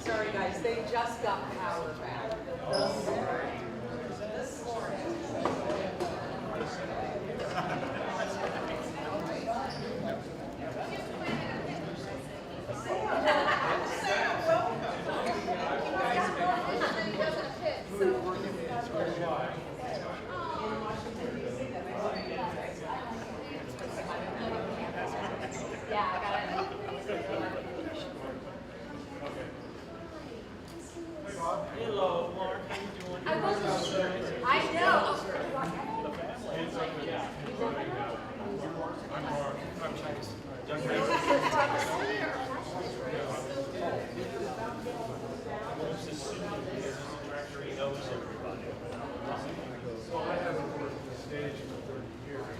Sorry guys, they just got power back. This morning. Hello, Mark. How you doing? I know. I'm Mark. I'm Chase. He knows everybody. So I haven't worked the stage for 30 years.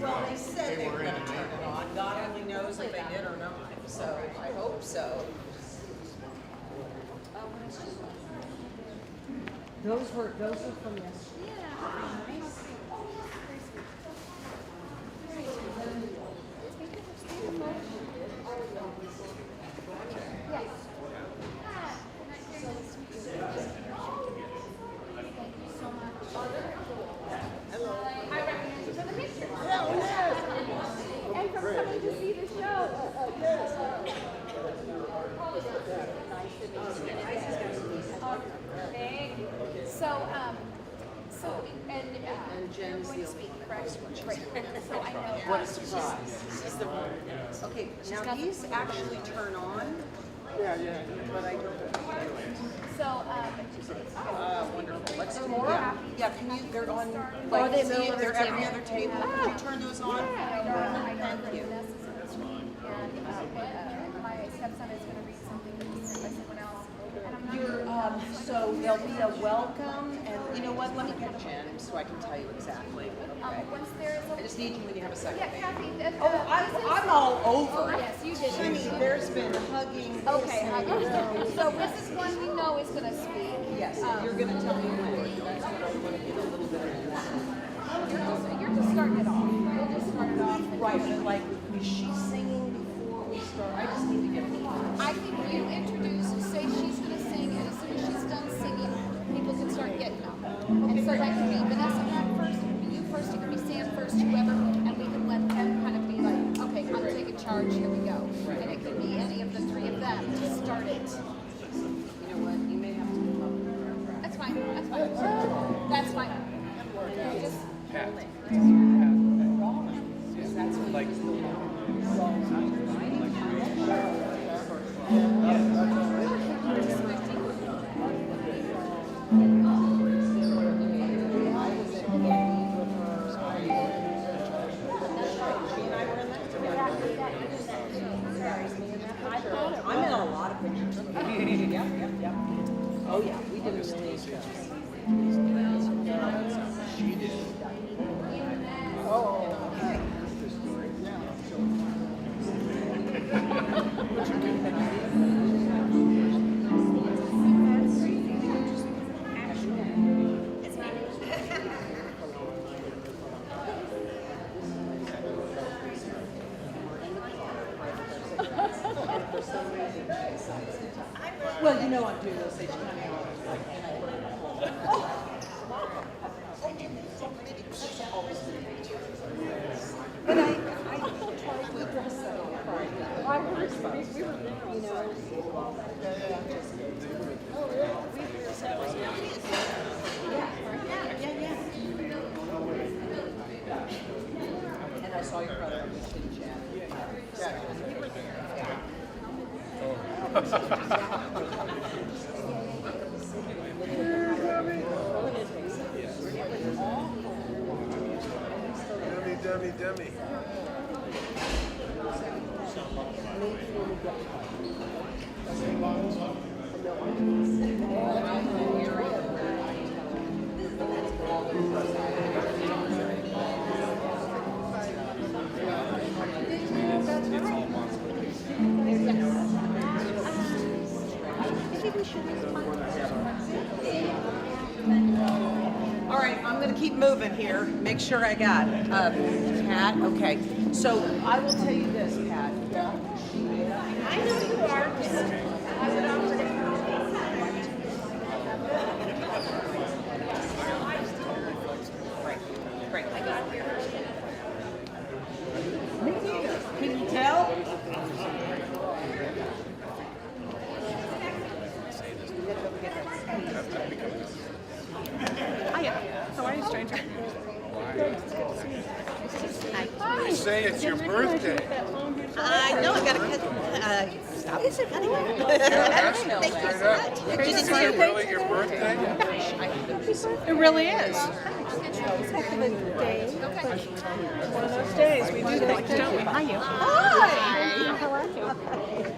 Well, they said they were going to turn it on. God only knows if they did or not. So I hope so. Those were from yesterday. And from coming to see the show. Thank you. And Jen's going to speak, correct? Right. So I know. What a surprise. This is the one. Okay, now these actually turn on. Yeah. But I don't. So, Wonderful. Let's do more. Yeah, can you, they're on, Are like, they see, over they're the every table? other table. Could you turn those on? Thank you. And my stepson is going to read something that he sent by someone else. And I'm not So there'll be a welcome, and you know what, let me get Jen so I can tell you exactly. Okay. once there is I just need you when you have a second. Yeah, Kathy. Oh, I'm all over. Oh, yes, you did. I mean, there's been hugging. Okay, so this is one we know is going to speak. Yes, and you're gonna tell me when. That's what I want to get a little bit of. You're just starting it off. You'll just start it off. Right, but like, is she singing before we start? I just need to get a I think you introduce, say she's going to sing, and as soon as she's done singing, people can start getting up. And so that can be Vanessa first, it can be you first, it can be Sam first, whoever, and we can let them kind of be like, okay, I'm taking charge, here we go. And it can be any of the three of them to start it. You know what, you may have to come up with a That's fine, that's fine. That's fine. Just Pat. That's Like, I'm in a lot of pictures. Yep. Oh yeah, we did a million shows. she did. Oh, okay. Well, you know I'm doing those things kind of like, and I put it at home. Always been a picture. saw your brother, we didn't chat. You were there. Dummy. All right, I'm gonna keep moving here. Make sure I got Pat. Okay, so I will tell you this, Pat. I know you are. I would offer to. Great. I got it. Can you tell? How are you, stranger? You say it's your birthday. I know, I got a stop. Is it really? Thank you so much. Is it really your birthday? It really is. One of those days, we do things, don't we? Hi, you. Hi. How are you?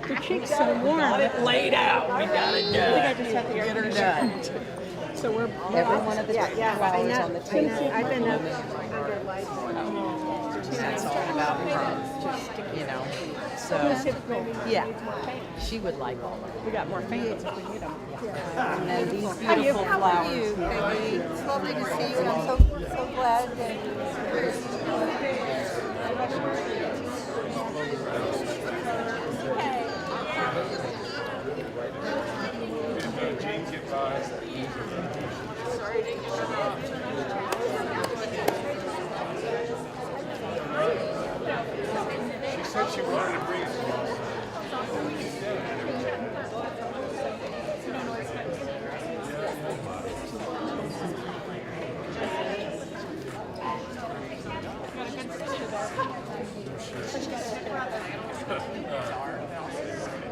Your cheeks so warm. Got it laid out. We got it done. I just have to get her done. So we're every one of the I know. I've been up under lights. That's all about her. You know. So yeah, she would like all of it. We got more fans if we need them. And then these beautiful flowers. Baby? It's lovely to see you, and I'm so glad that She said she wanted to bring it.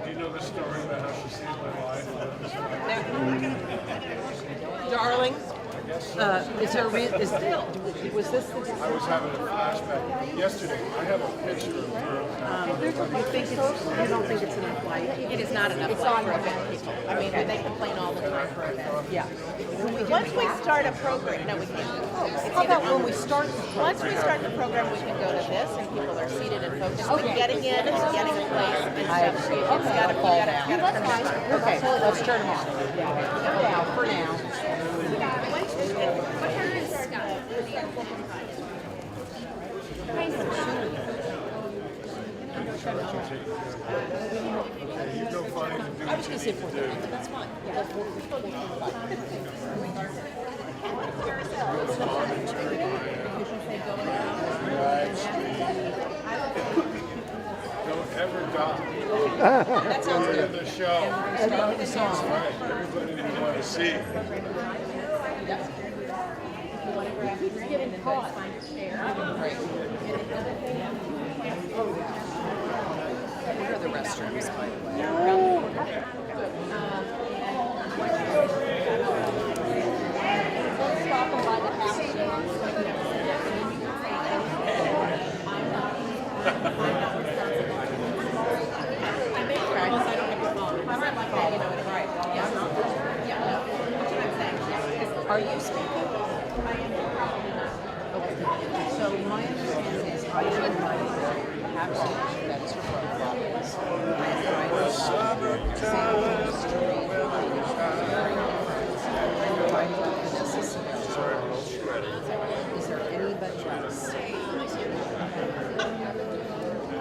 Do you know the story about how she saved my life? Darling, is there was this the I was having a flashback yesterday. I have a picture of her. You don't think it's enough light? It is not enough light for event people. I mean, they complain all the time for events. yeah. Once we start a program, no, we can't. How about when we start the Once we start the program, we can go to this, and people are seated and focused. But getting in and getting a place and stuff, it's got to be Okay, let's turn them on. Now, for now. What time is Scott? You go find and do I was going to say 4:30, but that's fine. Don't ever die. That sounds End good. of the show. Start the song. Right, everybody you want to see. Where are the restrooms, by the way? Are you speaking? Okay. So my understanding is I should invite perhaps that is her profile. Is there anybody else? I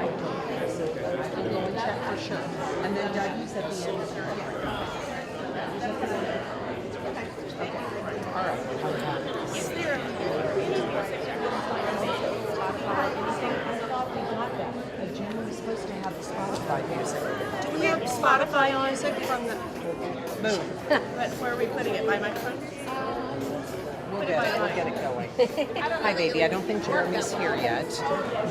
don't think so. I can go and check for sure. And then Dougie's at the end of the Okay. All right. How about this? Is there a Jen was supposed to have the Spotify music. Do we have Spotify music from the? Boom. But where are we putting it? By microphone? We'll get it going. Hi, baby. I don't think Jeremy's here yet.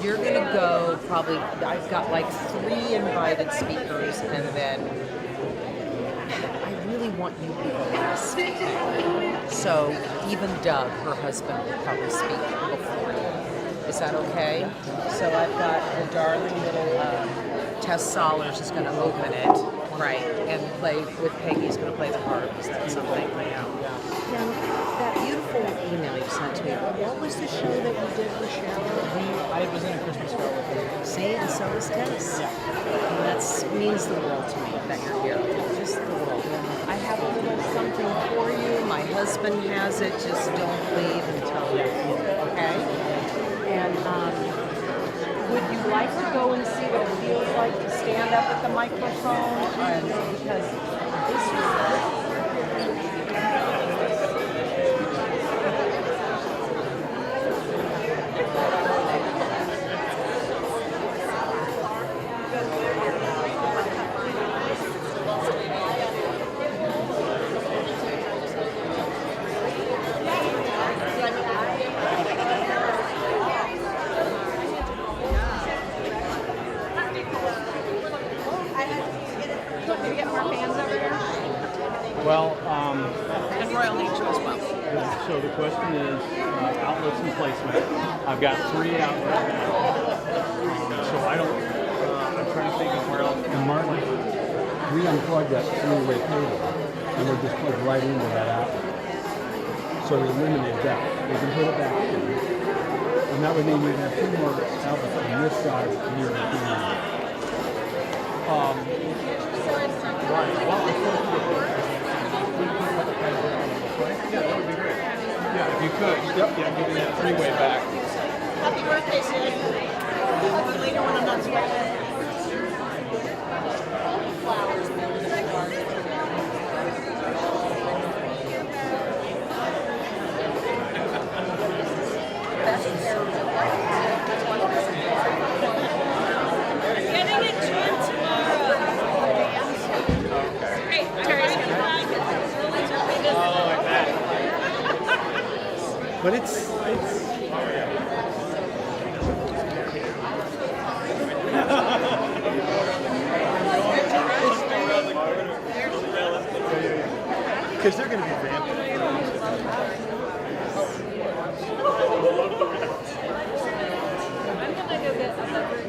You're gonna go probably. I've got like 3 invited speakers, and then I really want you to be the last speaker. So even Doug, her husband, will probably speak before you. Is that okay? So I've got the darling little Tess Sollers is going to open it, right, and play with Peggy's going to play the harp. Is that something? Yeah. Now, that beautiful email you sent to me, what was the show that you did for Cheryl? I was in a Christmas Carol with her. See, and so is Tess. Yeah. And that means the world to me that you're here. Just the world. I have a little something for you. My husband has it. Just don't leave until you, okay? And would you like to go and see what it feels like to stand up at the microphone? And because this is Well, and Royal Nature as well. so the question is outlets and placement. I've got 3 out right now. So I don't, I'm trying to think of where else. And Martin, we unplugged that 3-way cable, and we're just plugged right into that outlet. So we eliminated that. We can put it back in. And that would mean we'd have 2 more outlets on this side near the TV. Right. Well, yeah, that would be great. Yeah, if you could. Yep. Yeah, give me that 3-way back. Happy birthday, Sid. I'll do later when I'm not sweating. Flowers. Getting it trimmed tomorrow. Great. Terry's gonna fly. Oh, like that. But it's because they're going to be vamping. I'm gonna go get a leopard.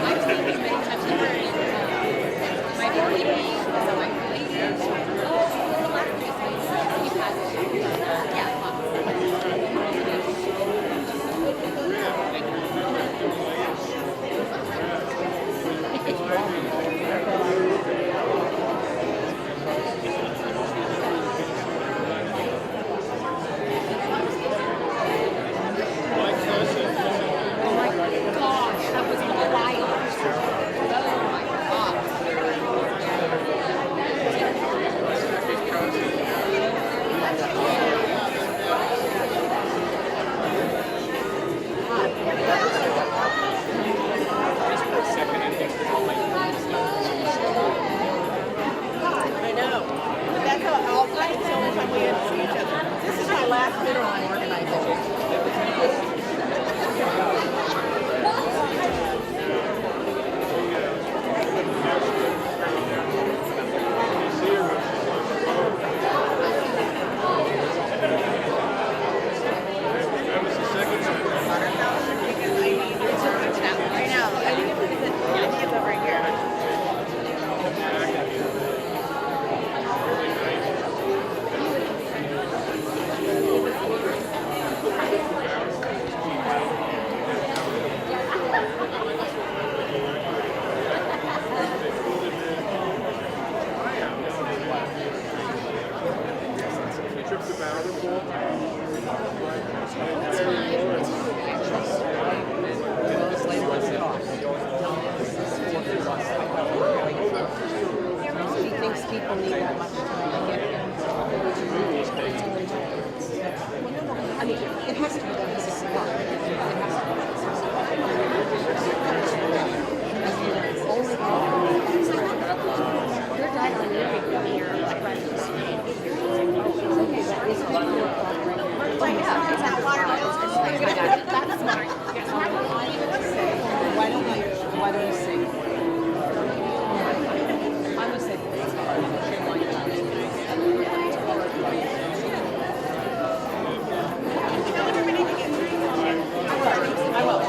I've seen this many times. He thinks people need that much time to get here. I mean, it has to be done at 6 o'clock. It has to be done at 6 o'clock. You're right on your mirror, like right to the screen. It's not water. That's smart. Why don't you sing? I would say I will.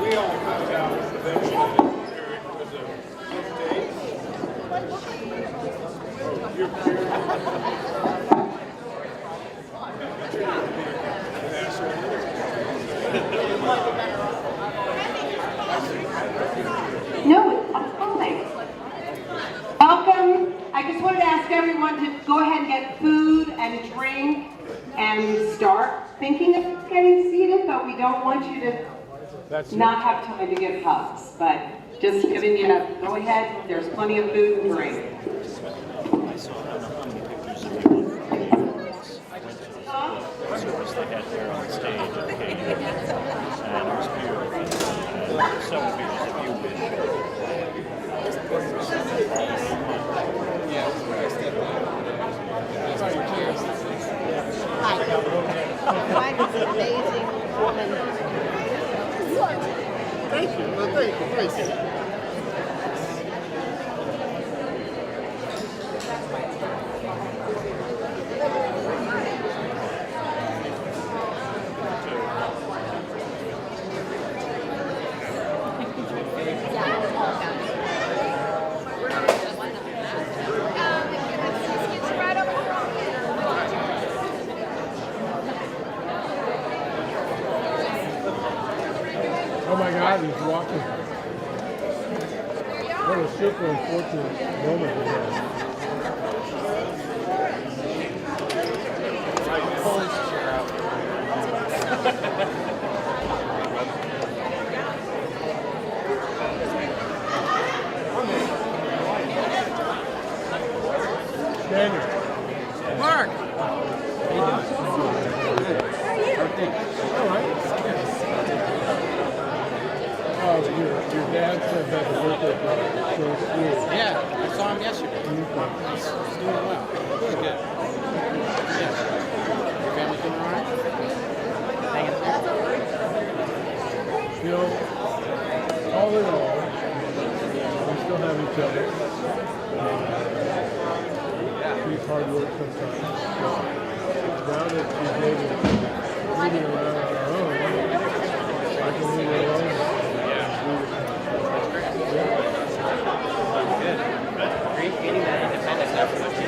We all found out eventually that Eric was a No, it's fine. Welcome. I just wanted to ask everyone to go ahead and get food and drink and start thinking of getting seated, but we don't want you to not have time to give hugs. But just giving you a go ahead, there's plenty of food and drink. Service they had there on stage at the KU, and it was beautiful. And several beers if you wish. Hi. Mine is an amazing woman. Thank you. Well, thank you. Oh my God, he's walking. What a super unfortunate moment we had. Daniel. Mark! All right. Oh, your dad said that the birthday party was so sweet. Yeah, I saw him yesterday. He's doing well. He's good. Yeah. Your family doing all right? You know, all in all, we still have each other. She's hard work sometimes. But now that she's moving around on her own, I can leave her alone. Creating that independence after what you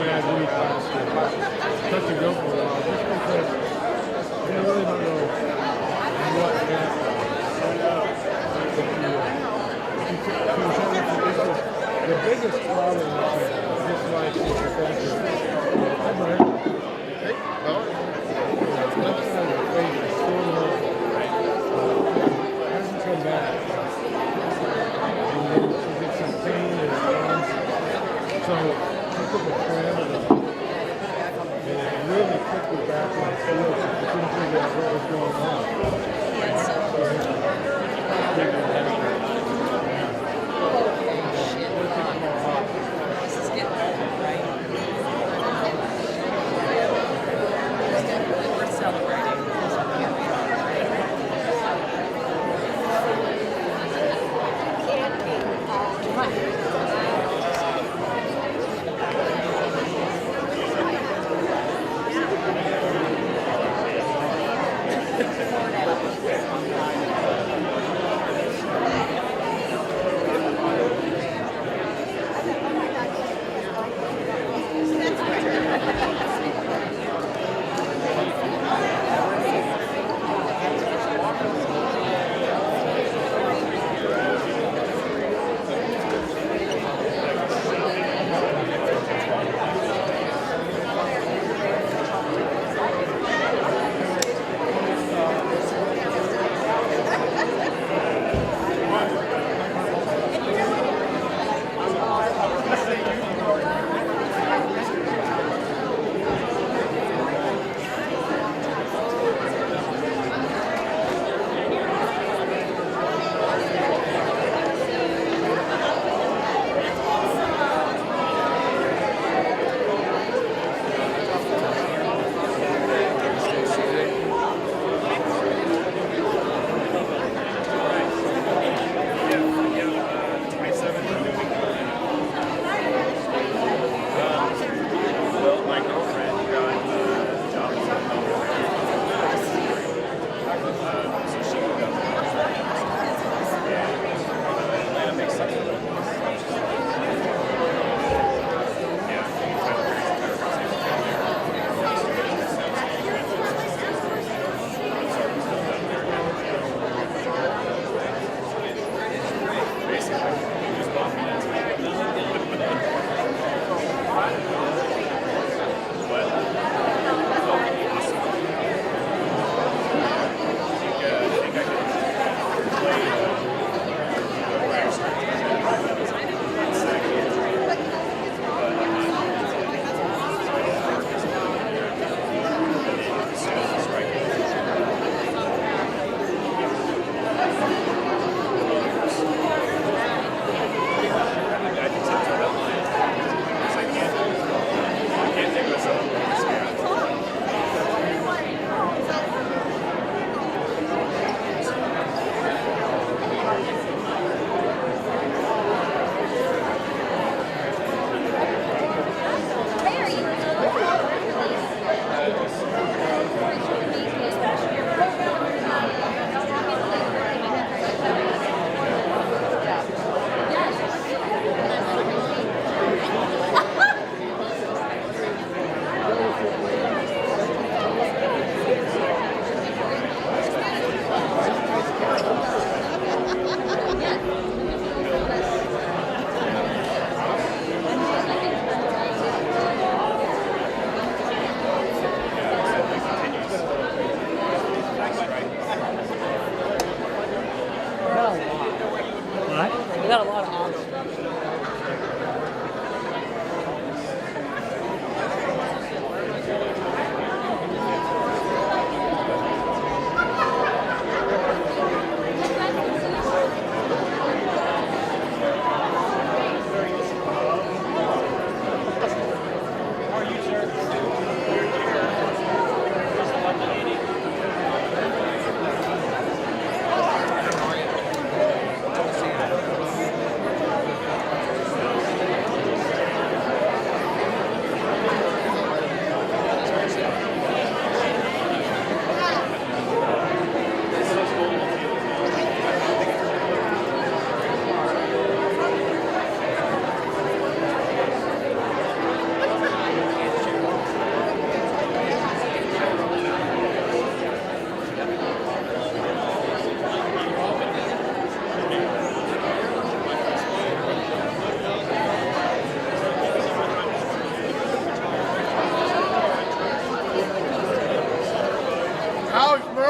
Bad week last year. Touch and go for a while, just because they really don't know what happened. The biggest problem with this life is the fact that I'm right. Left side of the face is still not hasn't come back. And then she gets some pain and it comes. So I took a tram and it really kicked me back in the field. I couldn't figure out what was going on. This is getting old, right? We're celebrating.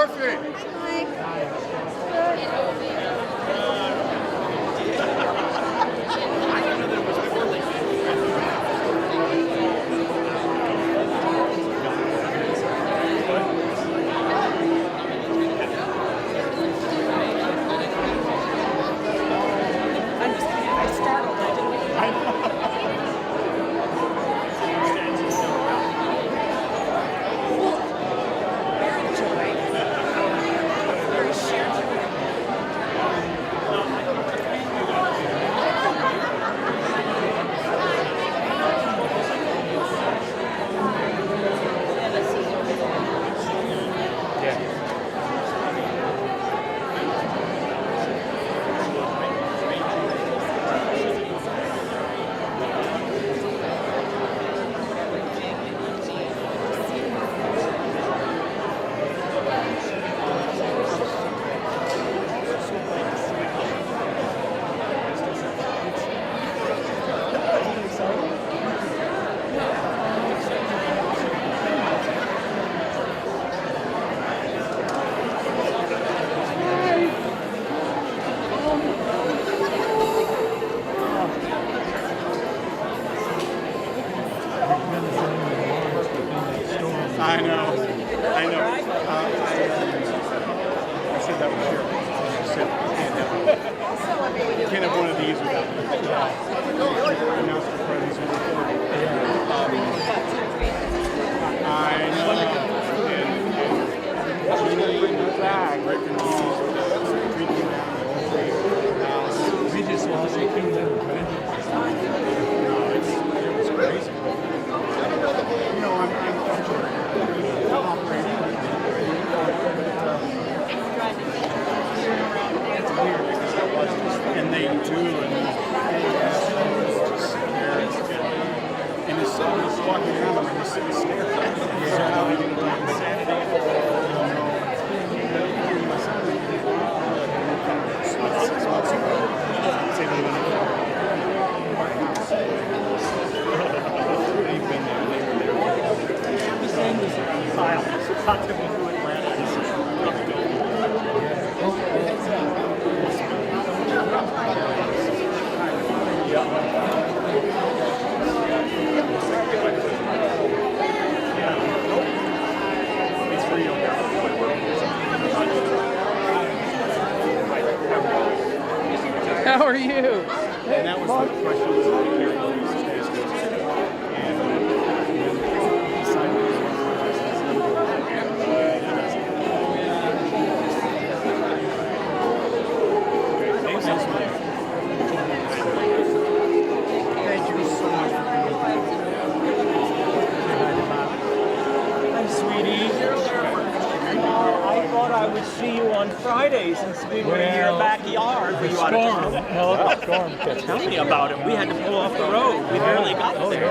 Murphy. I startled. I didn't. I know. I know. I said that was Cheryl. She said, you can't have one of these without announcement parties and recording. I know. And Julie and Rick and all drinking down the whole thing. We just lost a few minutes. No, it was crazy. You know, I'm operating. It's weird because I was just, and they do, and his son was walking around and just sitting staring. So how he didn't like insanity. About 6 months ago, saving money for our house. They've been there. Kyle, talk to me through Atlanta. It's real. How are you? And that was the question was like, thank you so much for being Hi, sweetie. I thought I would see you on Friday since we were in your backyard. Were you out of town? Tell me about it. We had to pull off the road. We barely got there.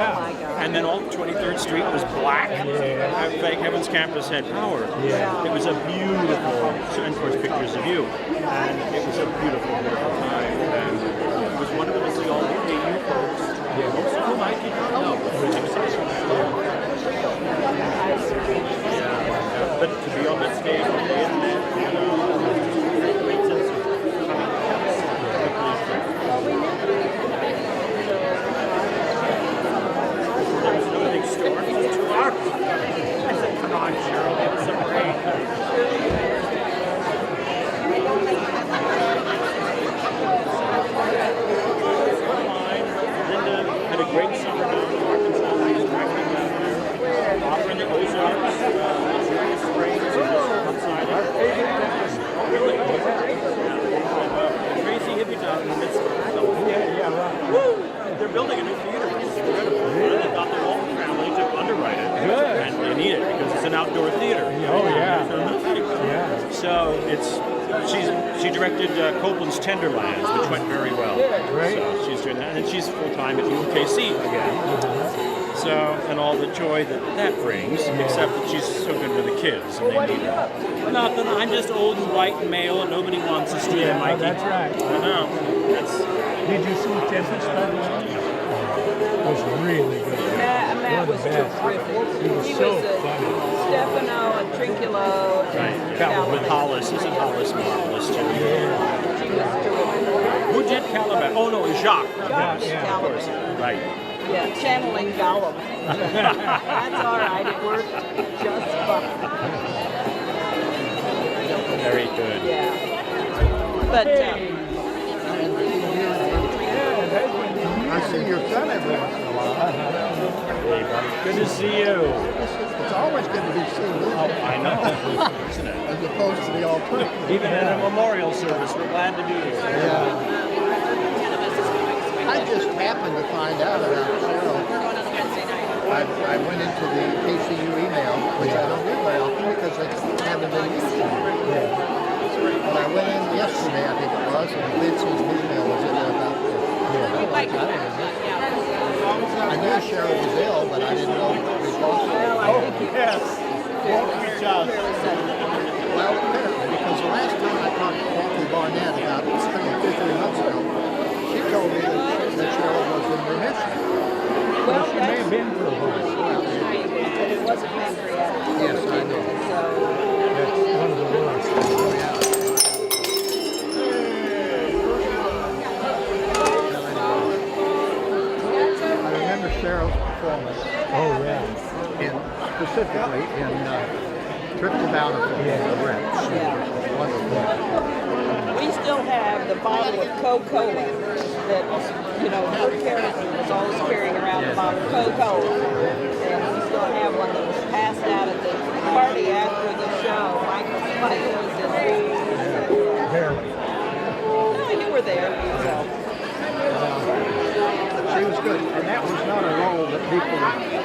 And then all 23rd Street was black. Thank heavens campus had power. It was a beautiful, and of course pictures of you. And it was a beautiful, beautiful time. And it was wonderful to see all the KU folks. Most of whom I did not know. But to be on that stage with the internet, great sense of there was no big storm, it was 2 hours. I said, come on, Cheryl, give us some rain. Linda had a great summer down in Arkansas. She was directing down there. Opera in the Ozarks, Julia Springs, and just outside of really? Crazy hippie town in the midst of it. Woo! They're building a new theater. It's incredible. And they got the Walton family to underwrite it. Good. And they need it because it's an outdoor theater. Oh, yeah. So she directed Copeland's Tenderlands, which went very well. Great. So she's doing that, and she's full time at UKC again. So, and all the joy that brings, except that she's so good with the kids, and they need her. Nothing. I'm just old and white and male, and nobody wants us to be Mikey. That's right. I know. Did you see Tempest? It was really good. Matt was terrific. He was so funny. Stefano and Trinculo. Right. With Hollis. Isn't Hollis marvelous too? Who did Caliban? Oh no, Jacques. Yeah. Of course. Right. Yeah, channeling Gollum. That's all right. It worked just fine. Very good. Yeah. But I see your son every once in a while. Hey, buddy. Good to see you. It's always good to be seen. Oh, I know. Isn't it? As opposed to the alternative. Even at a memorial service, we're glad to be here. Yeah. I just happened to find out about Cheryl. I went into the KCU email, which I don't do very often because I haven't been used to it. But I went in yesterday, I think it was, and Vince's email was in there about this. I knew Cheryl was ill, but I didn't know what was wrong. oh yes. Well, apparently, because the last time I talked to Kathy Barnett about 2 or 3 months ago, she told me that Cheryl was in remission. Well, She may have been for a while. but it wasn't pancreatic. Yes, I know. That's one of the worst. I remember Cheryl's performance. Oh, yeah. Specifically in Trip to Bountiful. Yeah. Reps. Wonderful. We still have the bottle of Coca-Cola that, her character was always carrying around a bottle of Coca-Cola. And we still have one that was passed out at the party after the show. Michael was in there. Barely. No, you were there, so. She was good, and that was not a role that people. It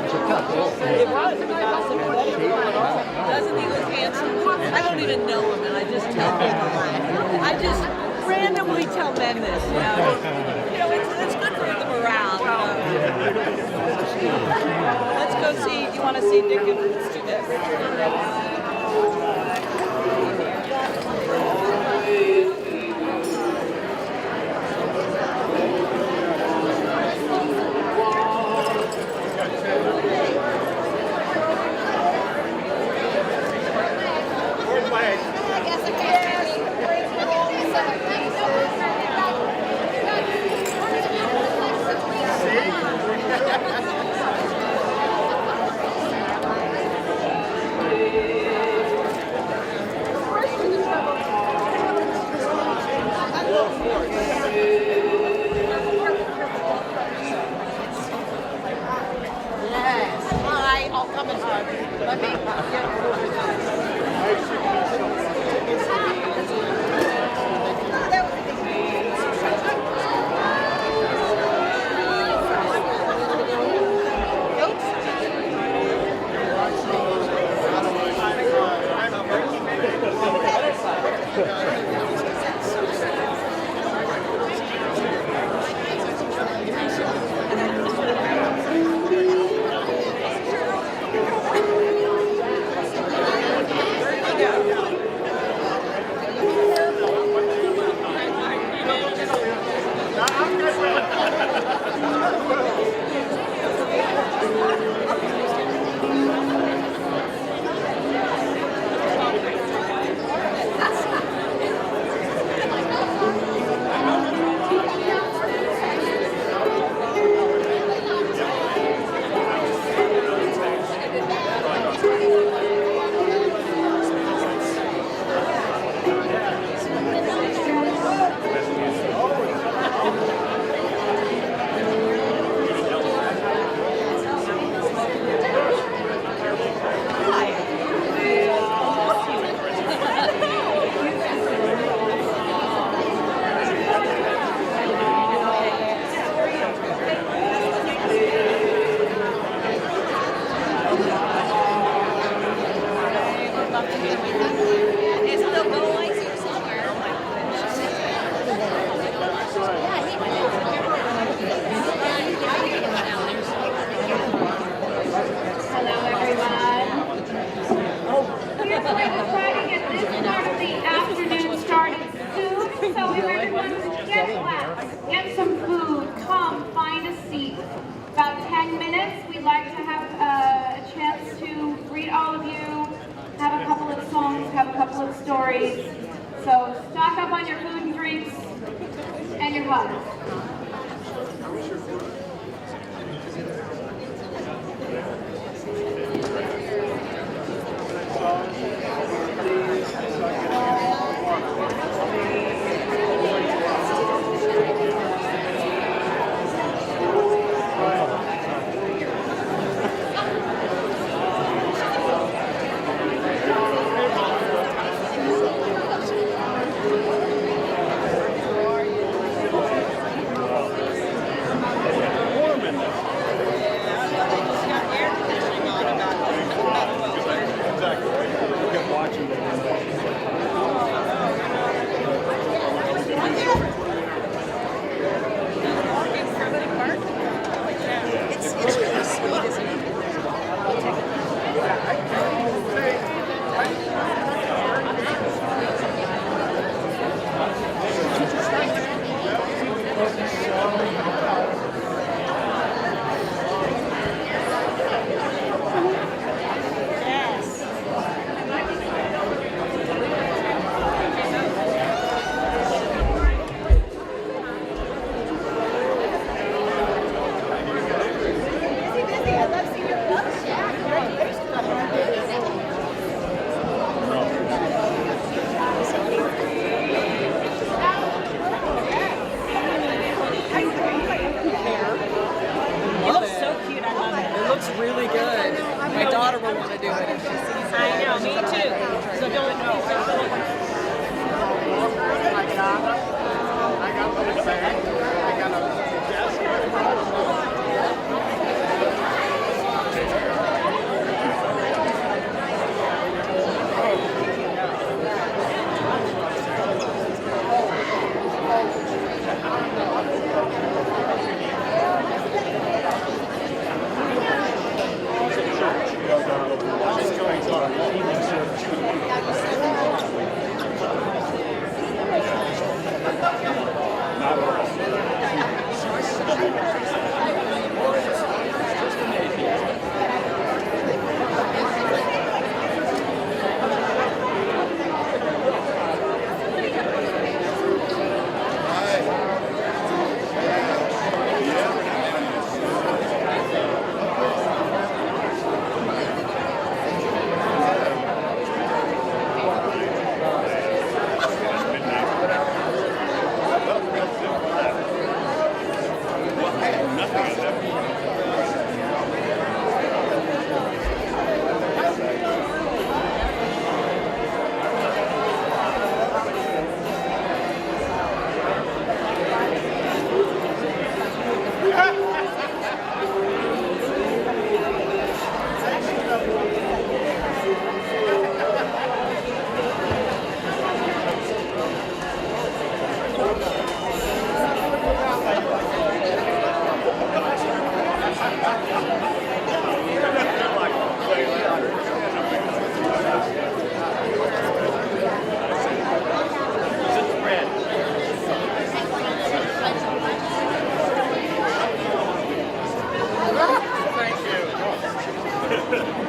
was a tough role. It was. Not a sympathetic role at all. Doesn't he look handsome? I don't even know him, and I just tell people. I just randomly tell men this, it's good for the morale. Let's go see. Do you want to see Dick and let's do that, Richard? Get some food. Come, find a seat. About 10 minutes. We'd like to have a chance to greet all of you, have a couple of stories. So stock up on your food and drinks and your hugs. Really good. My daughter will want to do it if she sees it. I know, me too. So don't know. I got the bag. I got a desk.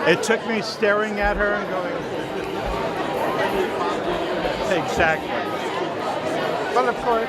It took me staring at her and going, exactly. But of course,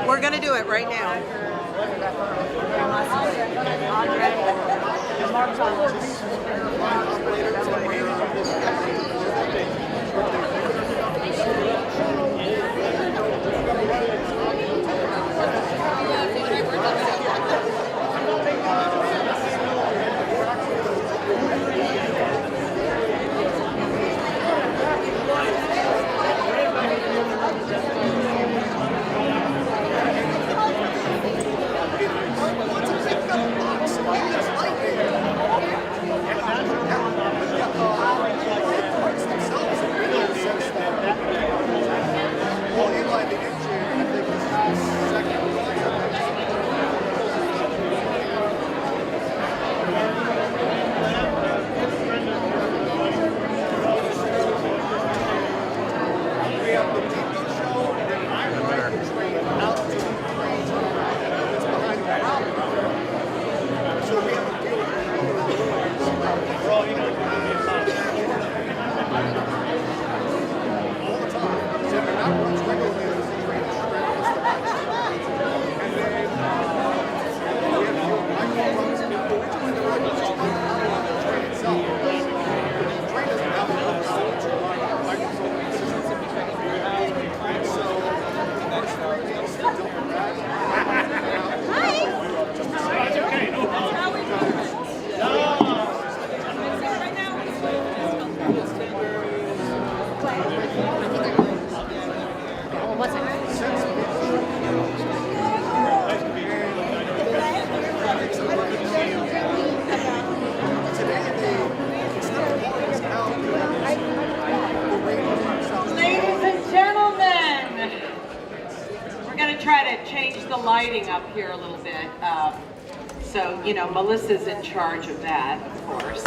We're going to do it right now. Lighting up here a little bit. So, you know, Melissa's in charge of that, of course.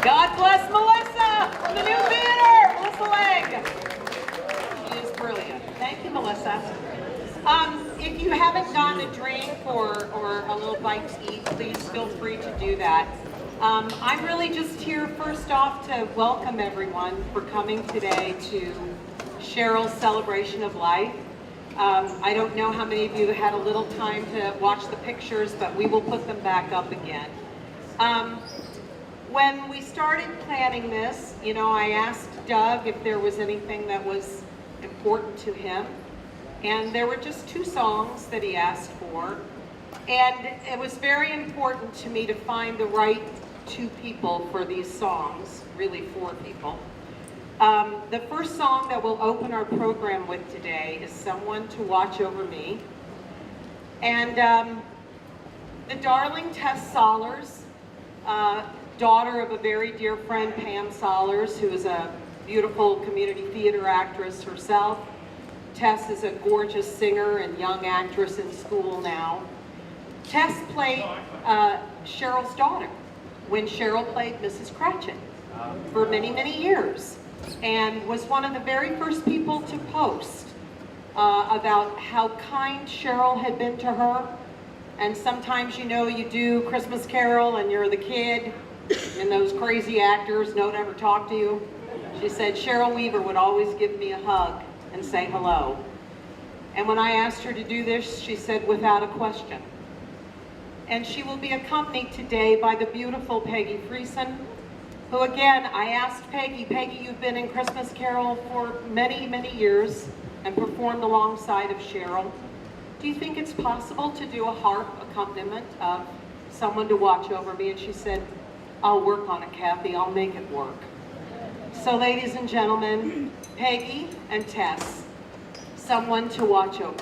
God bless Melissa from the new theater, Melissa Legg. She is brilliant. Thank you, Melissa. If you haven't gotten a drink or a little bite to eat, please feel free to do that. I'm really just here first off to welcome everyone for coming today to Cheryl's Celebration of Life. I don't know how many of you had a little time to watch the pictures, but we will put them back up again. When we started planning this, you know, I asked Doug if there was anything that was important to him, and there were just 2 songs that he asked for, and it was very important to me to find the right 2 people for these songs, really 4 people. The first song that we'll open our program with today is Someone to Watch Over Me. And the darling Tess Sollers, daughter of a very dear friend, Pam Sollers, who is a beautiful community theater actress herself. Tess is a gorgeous singer and young actress in school now. Tess played Cheryl's daughter when Cheryl played Mrs. Cratchit for many, many years, and was one of the very first people to post about how kind Cheryl had been to her. And sometimes, you know, you do Christmas Carol and you're the kid and those crazy actors don't ever talk to you. She said Cheryl Weaver would always give me a hug and say hello. And when I asked her to do this, she said without a question. And she will be accompanied today by the beautiful Peggy Friesen, who again, I asked Peggy, you've been in Christmas Carol for many, many years and performed alongside of Cheryl. Do you think it's possible to do a harp accompaniment of Someone to Watch Over Me? And she said, I'll work on it, Kathy, I'll make it work. So ladies and gentlemen, Peggy and Tess, Someone to Watch Over Me.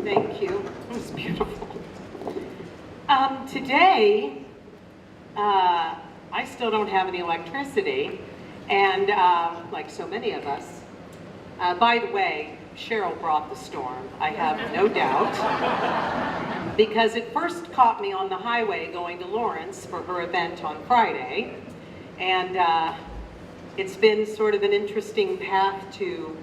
Thank you. It was beautiful. Today, I still don't have any electricity, and like so many of us. By the way, Cheryl brought the storm, I have no doubt, because it first caught me on the highway going to Lawrence for her event on Friday, and it's been sort of an interesting path to,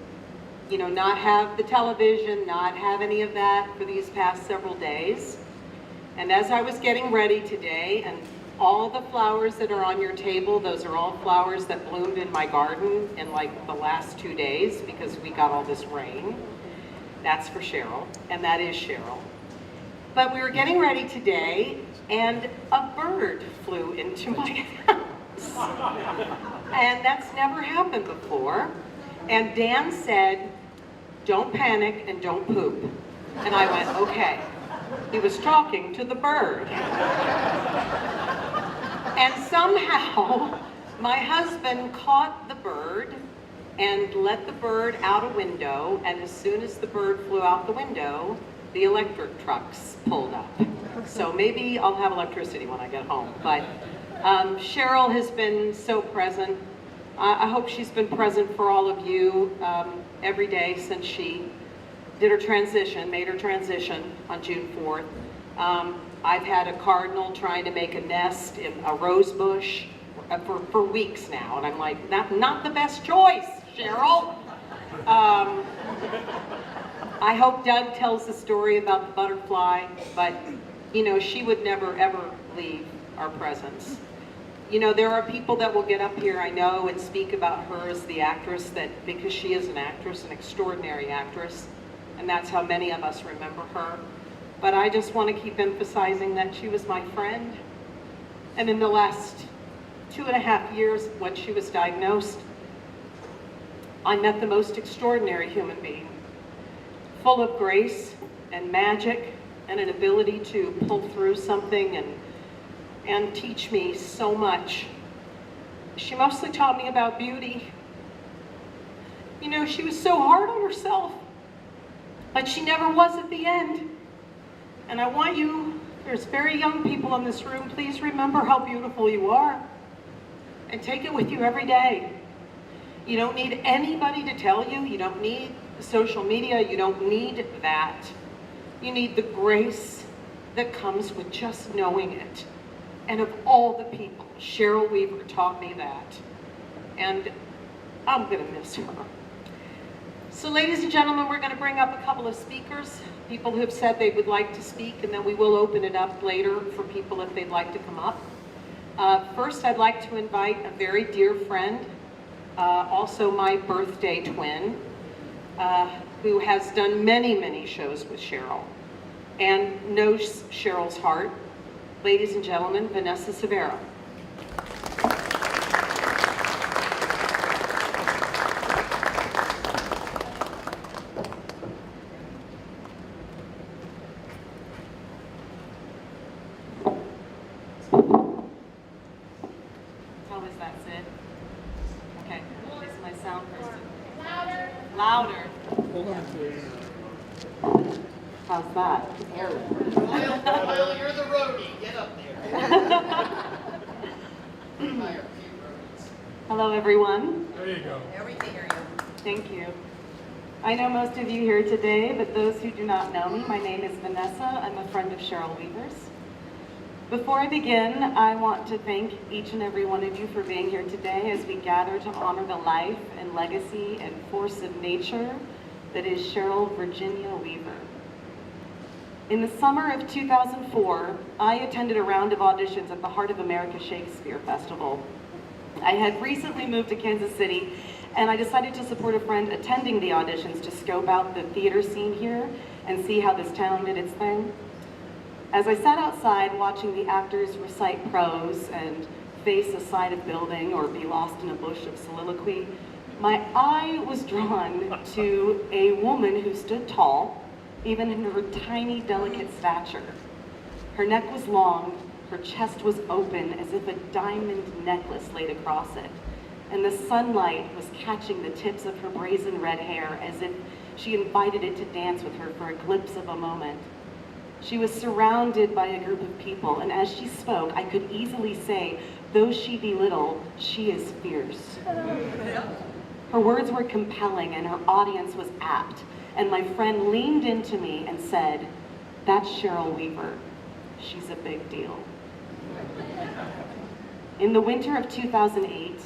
you know, not have the television, not have any of that for these past several days. And as I was getting ready today, and all the flowers that are on your table, those are all flowers that bloomed in my garden in like the last 2 days because we got all this rain. That's for Cheryl, and that is Cheryl. But we were getting ready today, and a bird flew into my house. And that's never happened before. And Dan said, "Don't panic and don't poop." And I went, okay. He was talking to the bird. And somehow, my husband caught the bird and let the bird out a window, and as soon as the bird flew out the window, the electric trucks pulled up. So maybe I'll have electricity when I get home. But Cheryl has been so present. I hope she's been present for all of you every day since she did her transition, made her transition on June 4th. I've had a cardinal trying to make a nest in a rose bush for weeks now, and I'm like, not the best choice, Cheryl. I hope Doug tells the story about the butterfly, but you know, she would never ever leave our presence. You know, there are people that will get up here, I know, and speak about her as the actress that, because she is an actress, an extraordinary actress, and that's how many of us remember her. But I just want to keep emphasizing that she was my friend. And in the last 2.5 years, when she was diagnosed, I met the most extraordinary human being, full of grace and magic and an ability to pull through something and teach me so much. She mostly taught me about beauty. You know, she was so hard on herself, but she never was at the end. And I want you, there's very young people in this room, please remember how beautiful you are and take it with you every day. You don't need anybody to tell you. You don't need social media. You don't need that. You need the grace that comes with just knowing it. And of all the people, Cheryl Weaver taught me that. And I'm gonna miss her. So ladies and gentlemen, we're gonna bring up a couple of speakers, people who have said they would like to speak, and then we will open it up later for people if they'd like to come up. First, I'd like to invite a very dear friend, also my birthday twin, who has done many, many shows with Cheryl and knows Cheryl's heart. Ladies and gentlemen, Vanessa Severo. How was that, Sid? Okay, this is my sound person. Louder. Louder. Hold on, please. How's that? Well, you're the roadie. Get up there. Hello, everyone. There you go. Everything are you. Thank you. I know most of you here today, but those who do not know me, my name is Vanessa. I'm a friend of Cheryl Weaver's. Before I begin, I want to thank each and every one of you for being here today as we gather to honor the life and legacy and force of nature that is Cheryl Virginia Weaver. In the summer of 2004, I attended a round of auditions at the Heart of America Shakespeare Festival. I had recently moved to Kansas City, and I decided to support a friend attending the auditions to scope out the theater scene here and see how this town did its thing. As I sat outside watching the actors recite prose and face a side of building or be lost in a bush of soliloquy, my eye was drawn to a woman who stood tall, even in her tiny, delicate stature. Her neck was long, her chest was open as if a diamond necklace laid across it, and the sunlight was catching the tips of her brazen red hair as if she invited it to dance with her for a glimpse of a moment. She was surrounded by a group of people, and as she spoke, I could easily say, though she be little, she is fierce. Her words were compelling, and her audience was apt, and my friend leaned into me and said, "That's Cheryl Weaver. She's a big deal." In the winter of 2008,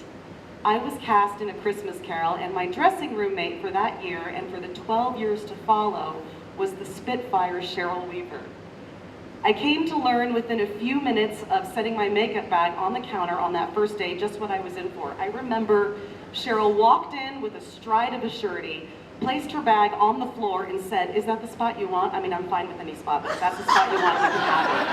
I was cast in A Christmas Carol, and my dressing room mate for that year and for the 12 years to follow was the Spitfire Cheryl Weaver. I came to learn within a few minutes of setting my makeup bag on the counter on that first day just what I was in for. I remember Cheryl walked in with a stride of a surety, placed her bag on the floor and said, "Is that the spot you want? I mean, I'm fine with any spot, but if that's the spot you want, you can have it."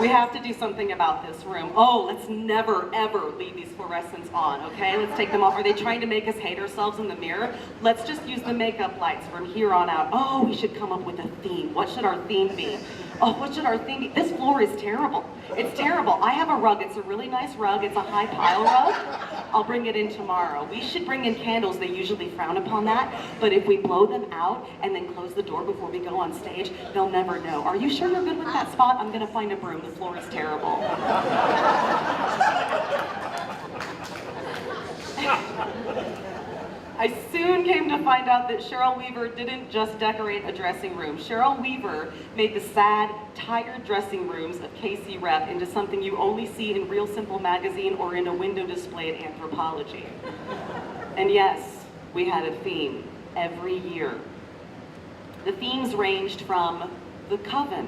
We have to do something about this room. Oh, let's never, ever leave these fluorescents on, okay? Let's take them off. Are they trying to make us hate ourselves in the mirror? Let's just use the makeup lights from here on out. Oh, we should come up with a theme. What should our theme be? Oh, what should our theme be? This floor is terrible. It's terrible. I have a rug. It's a really nice rug. It's a high pile rug. I'll bring it in tomorrow. We should bring in candles. They usually frown upon that. But if we blow them out and then close the door before we go on stage, they'll never know. Are you sure you're good with that spot? I'm going to find a broom. The floor is terrible. I soon came to find out that Cheryl Weaver didn't just decorate a dressing room. Cheryl Weaver made the sad, tired dressing rooms of KC Rep into something you only see in Real Simple magazine or in a window display at Anthropology. And yes, we had a theme every year. The themes ranged from the coven,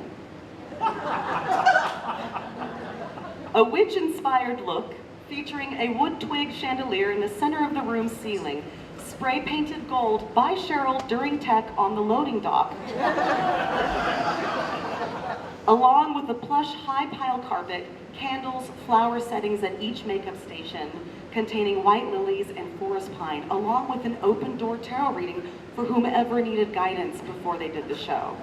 a witch-inspired look featuring a wood twig chandelier in the center of the room's ceiling, spray painted gold by Cheryl during tech on the loading dock, along with a plush high pile carpet, candles, flower settings at each makeup station, containing white lilies and forest pine, along with an open door tarot reading for whomever needed guidance before they did the show.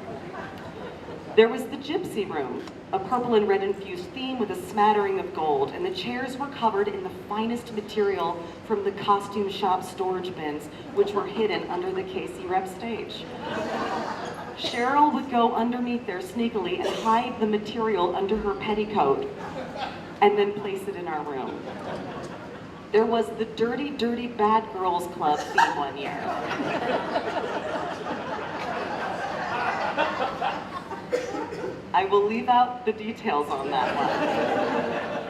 There was the Gypsy Room, a purple and red infused theme with a smattering of gold, and the chairs were covered in the finest material from the costume shop storage bins, which were hidden under the KC Rep stage. Cheryl would go underneath there sneakily and hide the material under her petticoat, and then place it in our room. There was the Dirty, Dirty Bad Girls Club theme one year. I will leave out the details on that one.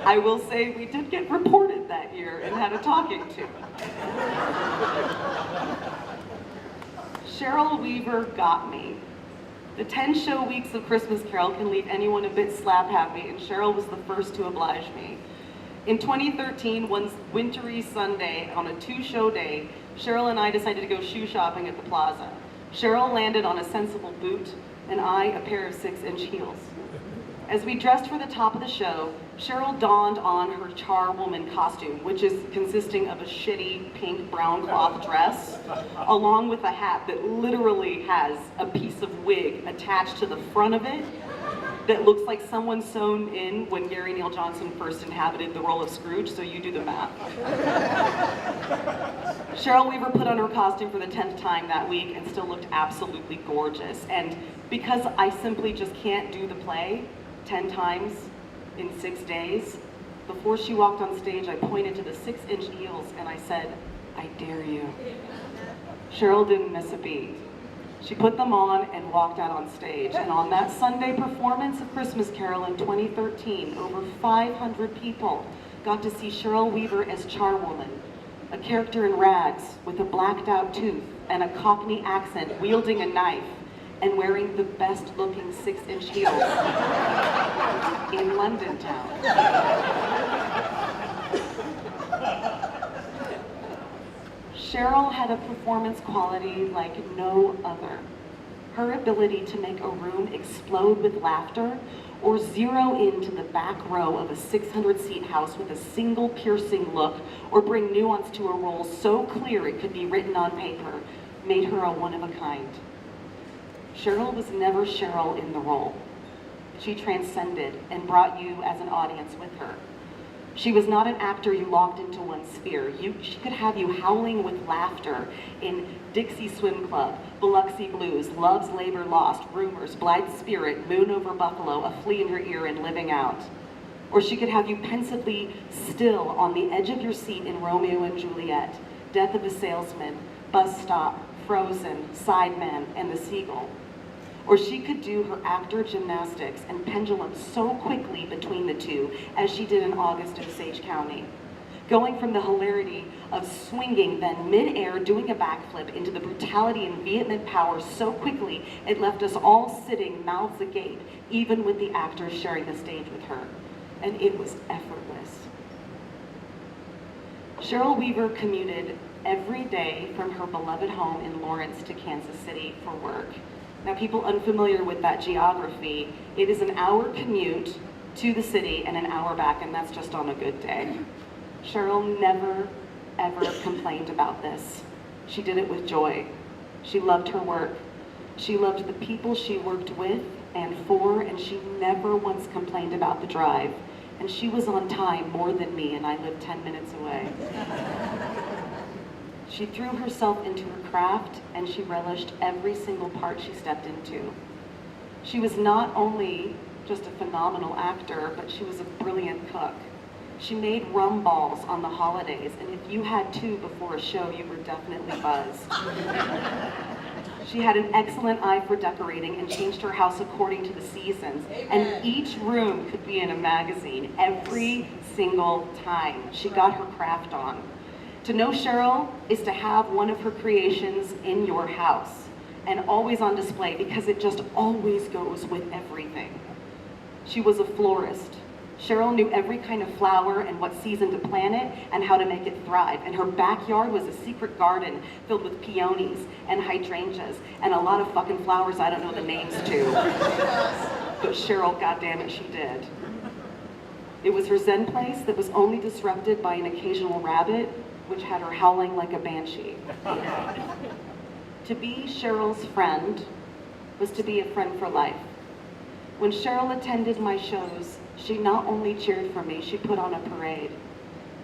I will say we did get reported that year and had a talking to. Cheryl Weaver got me. The 10 show weeks of Christmas Carol can leave anyone a bit slap happy, and Cheryl was the first to oblige me. In 2013, one wintry Sunday on a 2-show day, Cheryl and I decided to go shoe shopping at the plaza. Cheryl landed on a sensible boot, and I a pair of 6-inch heels. As we dressed for the top of the show, Cheryl donned on her charwoman costume, which is consisting of a shitty pink brown cloth dress, along with a hat that literally has a piece of wig attached to the front of it that looks like someone sewn in when Gary Neal Johnson first inhabited the role of Scrooge, so you do the math. Cheryl Weaver put on her costume for the 10th time that week and still looked absolutely gorgeous. And because I simply just can't do the play 10 times in 6 days, before she walked on stage, I pointed to the 6-inch heels and I said, "I dare you." Cheryl didn't miss a beat. She put them on and walked out on stage. And on that Sunday performance of Christmas Carol in 2013, over 500 people got to see Cheryl Weaver as Charwoman, a character in rags with a blacked out tooth and a Cockney accent, wielding a knife and wearing the best looking 6-inch heels in London town. Cheryl had a performance quality like no other. Her ability to make a room explode with laughter or zero into the back row of a 600-seat house with a single piercing look or bring nuance to a role so clear it could be written on paper made her a one-of-a-kind. Cheryl was never Cheryl in the role. She transcended and brought you as an audience with her. She was not an actor you locked into one sphere. She could have you howling with laughter in Dixie Swim Club, Biloxi Blues, Love's Labor Lost, Rumors, Blithe Spirit, Moon Over Buffalo, A Flea in Your Ear, and Living Out. Or she could have you pensively still on the edge of your seat in Romeo and Juliet, Death of a Salesman, Bus Stop, Frozen, Sideman, and The Seagull. Or she could do her actor gymnastics and pendulum so quickly between the two as she did in August in Sage County. Going from the hilarity of swinging, then mid-air doing a backflip, into the brutality and vehement power so quickly it left us all sitting mouths agape, even with the actors sharing the stage with her. And it was effortless. Cheryl Weaver commuted every day from her beloved home in Lawrence to Kansas City for work. Now, people unfamiliar with that geography, it is an hour commute to the city and an hour back, and that's just on a good day. Cheryl never, ever complained about this. She did it with joy. She loved her work. She loved the people she worked with and for, and she never once complained about the drive. And she was on time more than me, and I lived 10 minutes away. She threw herself into her craft, and she relished every single part she stepped into. She was not only just a phenomenal actor, but she was a brilliant cook. She made rum balls on the holidays, and if you had two before a show, you were definitely buzzed. She had an excellent eye for decorating and changed her house according to the seasons. And each room could be in a magazine every single time. She got her craft on. To know Cheryl is to have one of her creations in your house and always on display, because it just always goes with everything. She was a florist. Cheryl knew every kind of flower and what season to plant it and how to make it thrive. And her backyard was a secret garden filled with peonies and hydrangeas and a lot of fucking flowers I don't know the names to. But Cheryl, goddammit, she did. It was her zen place that was only disrupted by an occasional rabbit, which had her howling like a banshee. To be Cheryl's friend was to be a friend for life. When Cheryl attended my shows, she not only cheered for me, she put on a parade.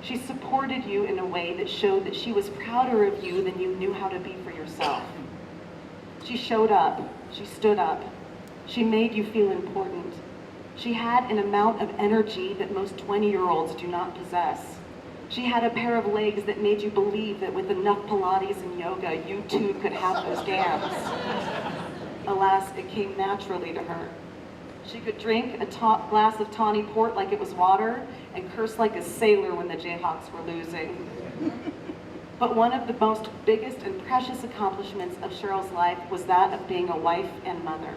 She supported you in a way that showed that she was prouder of you than you knew how to be for yourself. She showed up, she stood up, she made you feel important. She had an amount of energy that most 20-year-olds do not possess. She had a pair of legs that made you believe that with enough Pilates and yoga, you too could have those gams. Alas, it came naturally to her. She could drink a glass of tawny port like it was water and curse like a sailor when the Jayhawks were losing. But one of the most biggest and precious accomplishments of Cheryl's life was that of being a wife and mother.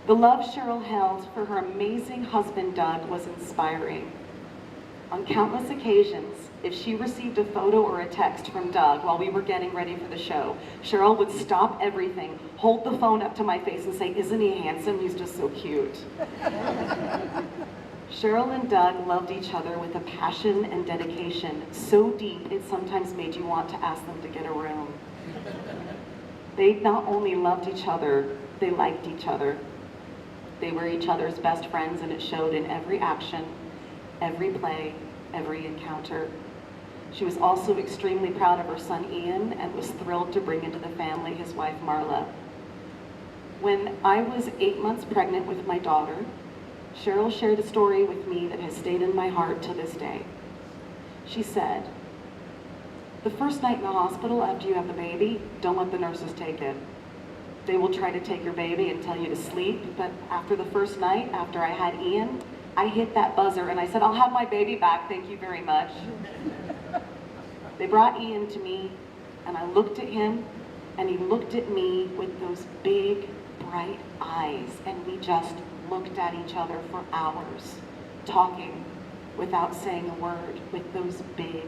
The love Cheryl held for her amazing husband, Doug, was inspiring. On countless occasions, if she received a photo or a text from Doug while we were getting ready for the show, Cheryl would stop everything, hold the phone up to my face and say, "Isn't he handsome? He's just so cute." Cheryl and Doug loved each other with a passion and dedication so deep it sometimes made you want to ask them to get a room. They not only loved each other, they liked each other. They were each other's best friends, and it showed in every action, every play, every encounter. She was also extremely proud of her son Ian and was thrilled to bring into the family his wife Marla. When I was 8 months pregnant with my daughter, Cheryl shared a story with me that has stayed in my heart to this day. She said, "The first night in the hospital after you have the baby, don't let the nurses take it. They will try to take your baby and tell you to sleep, but after the first night, after I had Ian, I hit that buzzer and I said, 'I'll have my baby back, thank you very much.' They brought Ian to me, and I looked at him, and he looked at me with those big, bright eyes, and we just looked at each other for hours, talking without saying a word, with those big,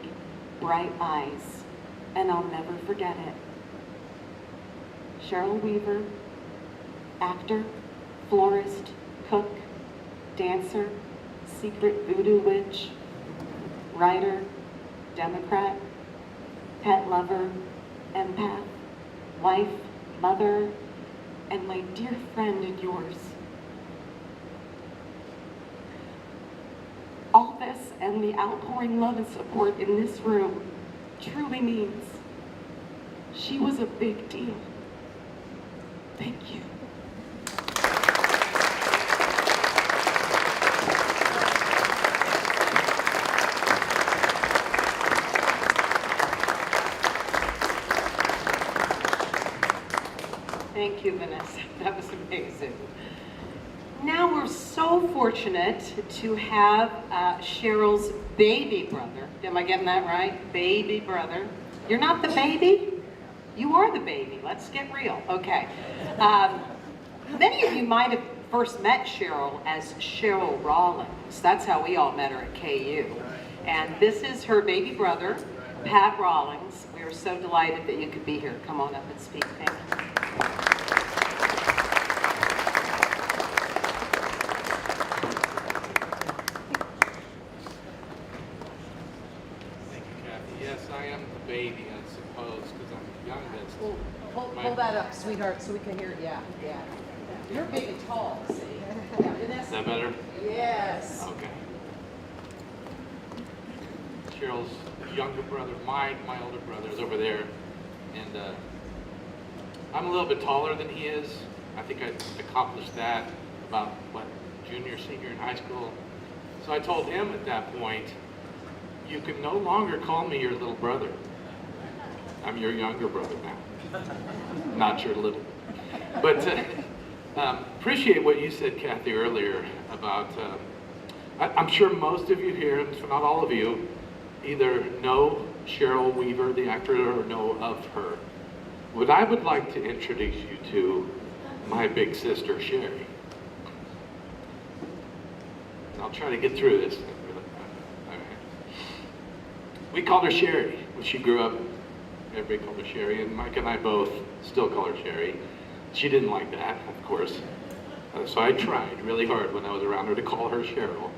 bright eyes, and I'll never forget it. Cheryl Weaver, actor, florist, cook, dancer, secret voodoo witch, writer, Democrat, pet lover, empath, wife, mother, and my dear friend and yours. All this and and the outpouring love and support in this room truly means she was a big deal. Thank you. Thank you, Vanessa. That was amazing. Now we're so fortunate to have Cheryl's baby brother. Am I getting that right? Baby brother. You're not the baby? You are the baby. Let's get real. Okay. Many of you might have first met Cheryl as Cheryl Rawlings. That's how we all met her at KU. And this is her baby brother, Pat Rawlings. We are so delighted that you could be here. Come on up and speak. Thank you. Yes, I am the baby, I suppose, because I'm the youngest. Well, hold that up, sweetheart, so we can hear it. Yeah, yeah. You're big and tall, see? Yeah, Vanessa. Is that better? Yes. Okay. Cheryl's younger brother, my older brother, is over there, and I'm a little bit taller than he is. I think I accomplished that about, junior, senior in high school. So I told him at that point, you can no longer call me your little brother. I'm your younger brother now, not your little. But appreciate what you said, Kathy, earlier about, I'm sure most of you here, if not all of you, either know Cheryl Weaver, the actor, or know of her. What I would like to introduce you to, my big sister, Sherry. And I'll try to get through this. We called her Sherry when she grew up. Everybody called her Sherry, and Mike and I both still call her Sherry. She didn't like that, of course. So I tried really hard when I was around her to call her Cheryl,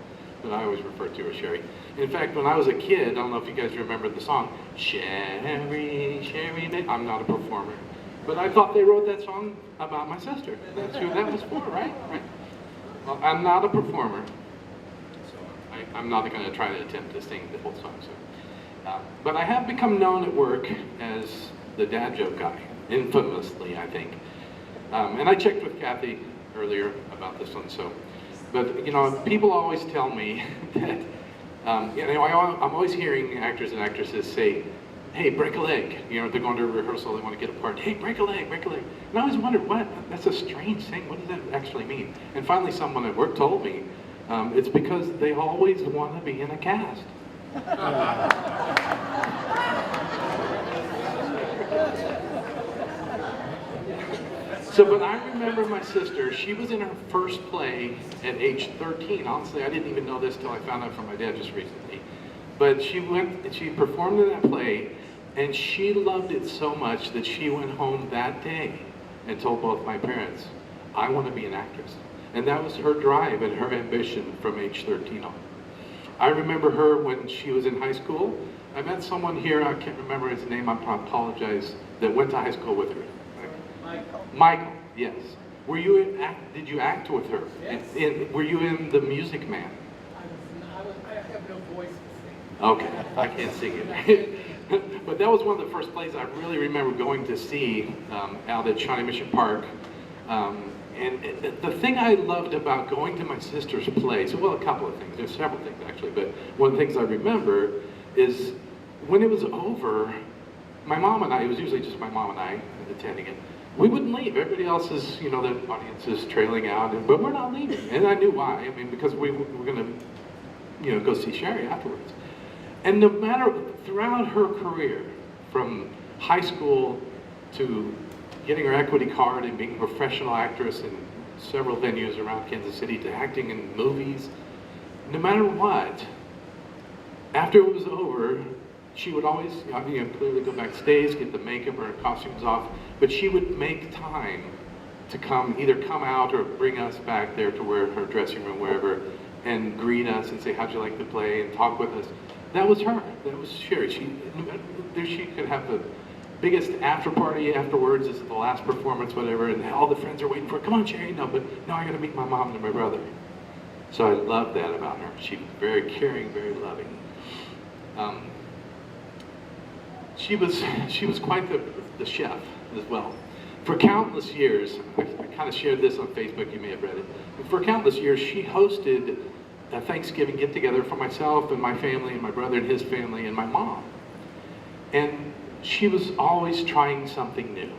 but I always referred to her as Sherry. In fact, when I was a kid, I don't know if you guys remember the song, Sherry, Sherry, I'm not a performer. But I thought they wrote that song about my sister. That's who that was for, right? Right. Well, I'm not a performer, so I'm not going to try to attempt to sing the whole song. So. But I have become known at work as the dad joke guy, infamously, I think. And I checked with Kathy earlier about this one. So, but you know, people always tell me that I'm always hearing actors and actresses say, "Hey, break a leg." You know, they're going to a rehearsal, they want to get a part. "Hey, break a leg, break a leg." And I always wondered, what? That's a strange thing. What does that actually mean? And finally, someone at work told me it's because they always want to be in a cast. So, but I remember my sister, she was in her first play at age 13. Honestly, I didn't even know this till I found out from my dad just recently. But she performed in that play, and she loved it so much that she went home that day and told both my parents, "I want to be an actress." And that was her drive and her ambition from age 13 on. I remember her when she was in high school. I met someone here, I can't remember his name, I apologize, that went to high school with her. Michael, yes. Were you did you act with her? Yes. Were you in The Music Man? I have no voice to sing. Okay, I can't sing it. But that was one of the first plays I really remember going to see out at Shawnee Mission Park. And the thing I loved about going to my sister's plays, well, a couple of things, there's several things actually, but one of the things I remember is when it was over, my mom and I, it was usually just my mom and I attending it, we wouldn't leave. Everybody else is, you know, the audience is trailing out, but we're not leaving. And I knew why. I mean, because we were going to, you know, go see Sherry afterwards. And no matter, throughout her career, from high school to getting her equity card and being a professional actress in several venues around Kansas City to acting in movies, no matter what, after it was over, she would always, you know, clearly go backstage, get the makeup or her costumes off, but she would make time to either come out or bring us back there to her dressing room, wherever, and greet us and say, "How'd you like the play?" and talk with us. That was her. That was Sherry. She could have the biggest after party afterwards. This is the last performance, whatever, and all the friends are waiting for her. "Come on, Sherry." "No, but no, I got to meet my mom and my brother." So I love that about her. She was very caring, very loving. She was quite the chef as well. For countless years, I kind of shared this on Facebook, you may have read it. For countless years, she hosted a Thanksgiving get-together for myself and my family and my brother and his family and my mom. And she was always trying something new.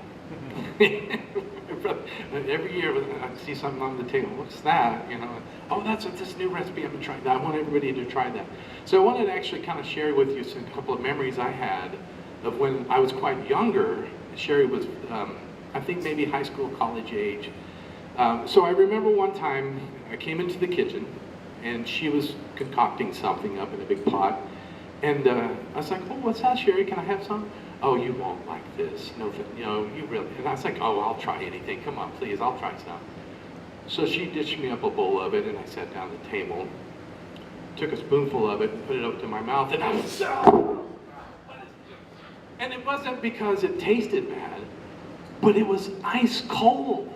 Every year I'd see something on the table. What's that? You know? Oh, that's this new recipe. I've been trying that. I want everybody to try that. So I wanted to actually kind of share with you a couple of memories I had of when I was quite younger. Sherry was, I think maybe high school, college age. So I remember one time I came into the kitchen and she was concocting something up in a big pot. And I was like, oh, what's that, Sherry? Can I have some? Oh, you won't like this. No, you know, you really. And I was like, oh, I'll try anything. Come on, please, I'll try some. So she dished me up a bowl of it, and I sat down at the table, took a spoonful of it, and put it up to my mouth, and I was so. And it wasn't because it tasted bad, but it was ice cold.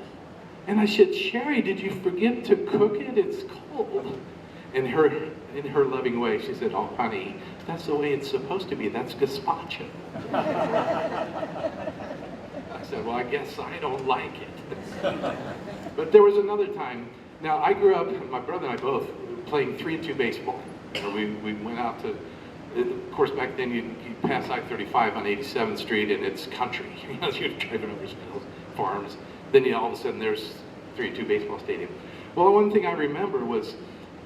And I said, Sherry, did you forget to cook it? It's cold. And in her loving way, she said, oh, honey, that's the way it's supposed to be. That's gazpacho. I said, well, I guess I don't like it. But there was another time. Now, I grew up, my brother and I both, playing 3-2 baseball. You know, we went out to, of course, back then you pass I-35 on 87th Street and it's country. You know, you're driving over hills, farms. Then all of a sudden there's 3-2 baseball stadium. Well, one thing I remember was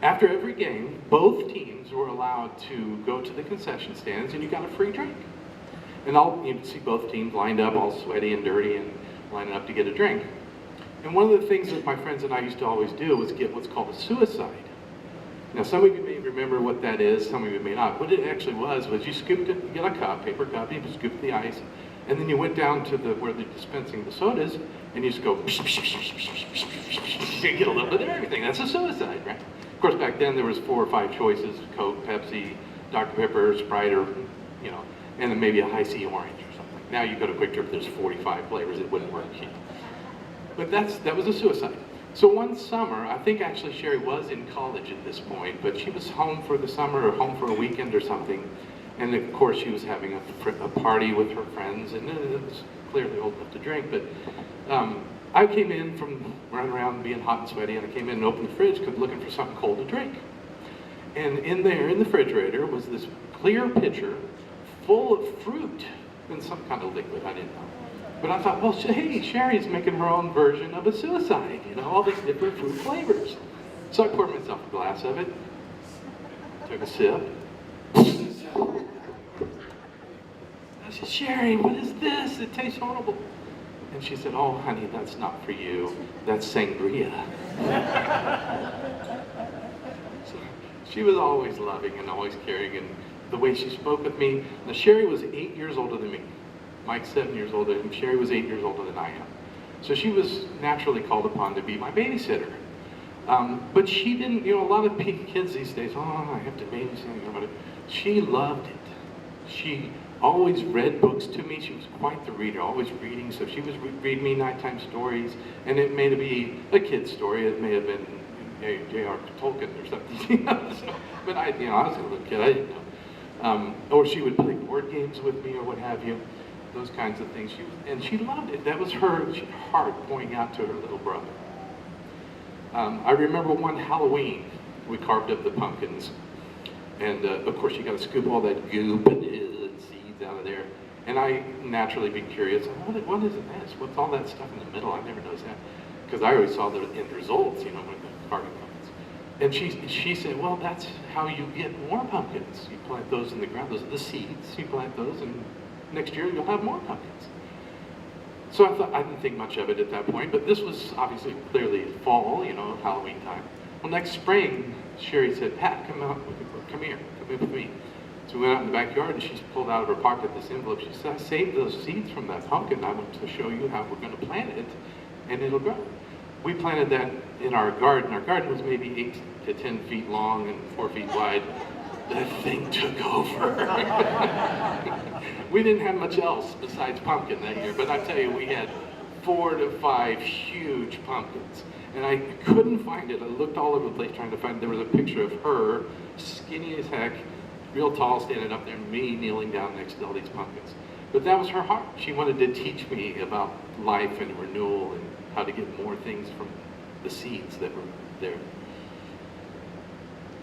after every game, both teams were allowed to go to the concession stands and you got a free drink. And you'd see both teams lined up all sweaty and dirty and lining up to get a drink. And one of the things that my friends and I used to always do was get what's called a suicide. Now, some of you may remember what that is, some of you may not. What it actually was you scooped it, you get a cup, paper cup, you scooped the ice, and then you went down to where they're dispensing the sodas, and you just go, you get a little bit of everything. That's a suicide, right? Of course, back then there was 4 or 5 choices: Coke, Pepsi, Dr. Pepper, Sprite, or, you know, and then maybe a high C orange or something. Now you go to Quick Trip, there's 45 flavors, it wouldn't work. But that was a suicide. So one summer, I think actually Sherry was in college at this point, but she was home for the summer or home for a weekend or something. And of course she was having a party with her friends, and it was clearly old enough to drink. But I came in from running around being hot and sweaty, and I came in and opened the fridge looking for something cold to drink. And in there, in the refrigerator, was this clear pitcher full of fruit and some kind of liquid, I didn't know. But I thought, well, hey, Sherry's making her own version of a suicide, you know, all these different fruit flavors. So I poured myself a glass of it, took a sip. I said, Sherry, what is this? It tastes horrible. And she said, oh, honey, that's not for you. That's sangria. So she was always loving and always caring, and the way she spoke with me. Now, Sherry was 8 years older than me. Mike's 7 years older, and Sherry was 8 years older than I am. So she was naturally called upon to be my babysitter. But she didn't, you know, a lot of kids these days, oh, I have to babysit. She loved it. She always read books to me. She was quite the reader, always reading. So she was reading me nighttime stories, and it may be a kid's story. It may have been J.R. Tolkien or something. But I was a little kid. I didn't know. Or she would play board games with me, or what have you. Those kinds of things. And she loved it. That was her heart pouring out to her little brother. I remember one Halloween, we carved up the pumpkins. And of course, you got to scoop all that goop and seeds out of there. And I naturally be curious, what is this? What's all that stuff in the middle? I never noticed that. Because I always saw the end results, you know, when the carving pumpkins. And she said, well, that's how you get more pumpkins. You plant those in the ground. Those are the seeds. You plant those, and next year you'll have more pumpkins. So I didn't think much of it at that point, but this was obviously clearly fall, you know, Halloween time. Well, next spring, Sherry said, Pat, come here with me. So we went out in the backyard, and she pulled out of her pocket this envelope. She said, I saved those seeds from that pumpkin. I want to show you how we're going to plant it, and it'll grow. We planted that in our garden. Our garden was maybe 8 to 10 feet long and 4 feet wide. That thing took over. We didn't have much else besides pumpkin that year, but I tell you, we had 4 to 5 huge pumpkins. And I couldn't find it. I looked all over the place trying to find it. There was a picture of her, skinny as heck, real tall, standing up there, and me kneeling down next to all these pumpkins. But that was her heart. She wanted to teach me about life and renewal and how to get more things from the seeds that were there.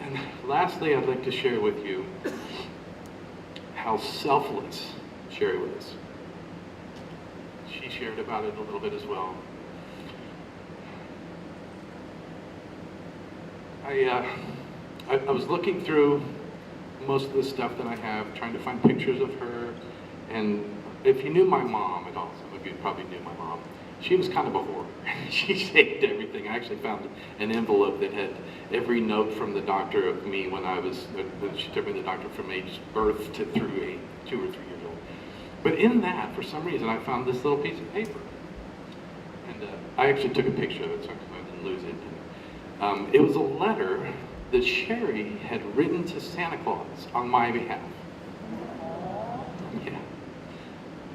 And lastly, I'd like to share with you how selfless Sherry was. She shared about it a little bit as well. I was looking through most of the stuff that I have, trying to find pictures of her. And if you knew my mom at all, some of you probably knew my mom, she was kind of a whore. She saved everything. I actually found an envelope that had every note from the doctor of me when she took me to the doctor from age birth to through 2 or 3 years old. But in that, for some reason, I found this little piece of paper. And I actually took a picture of it so I didn't lose it. It was a letter that Sherry had written to Santa Claus on my behalf. Yeah.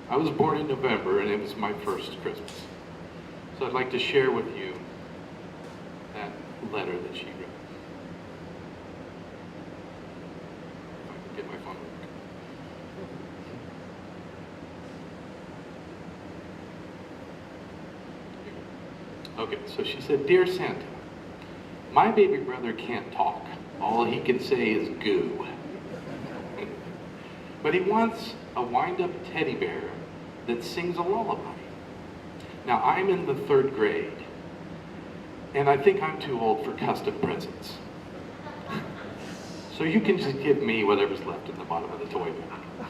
I was born in November, and it was my first Christmas. So I'd like to share with you that letter that she wrote. If I can get my phone working. Okay, so she said, "Dear Santa, my baby brother can't talk. All he can say is goo. But he wants a wind-up teddy bear that sings a lullaby. Now, I'm in the 3rd grade, and I think I'm too old for custom presents. So you can just give me whatever's left in the bottom of the toy bag.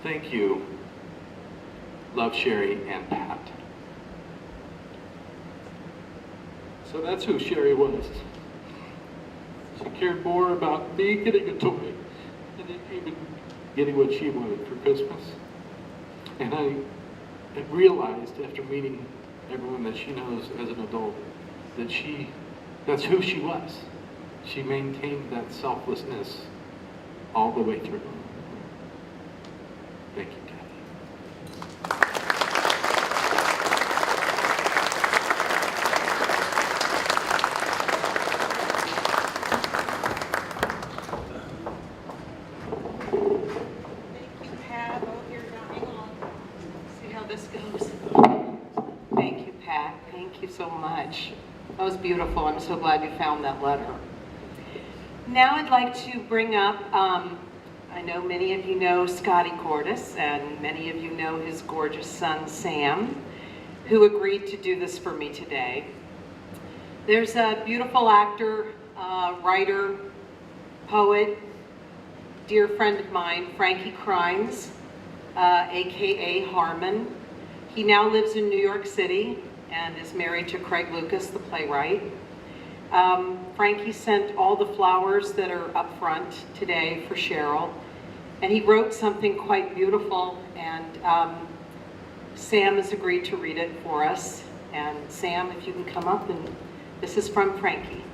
Thank you. Love, Sherry and Pat." So that's who Sherry was. She cared more about me getting a toy than even getting what she wanted for Christmas. And I realized after meeting everyone that she knows as an adult that that's who she was. She maintained that selflessness all the way through. Thank you, Kathy. Thank you, Pat. Thank you so much. That was beautiful. I'm so glad you found that letter. Now I'd like to bring up, I know many of you know Scotty Cordis, and many of you know his gorgeous son, Sam, who agreed to do this for me today. There's a beautiful actor, writer, poet, dear friend of mine, Frankie Crimes, AKA Harmon. He now lives in New York City and is married to Craig Lucas, the playwright. Frankie sent all the flowers that are up front today for Cheryl, and he wrote something quite beautiful, and Sam has agreed to read it for us. And Sam, if you can come up, and this is from Frankie.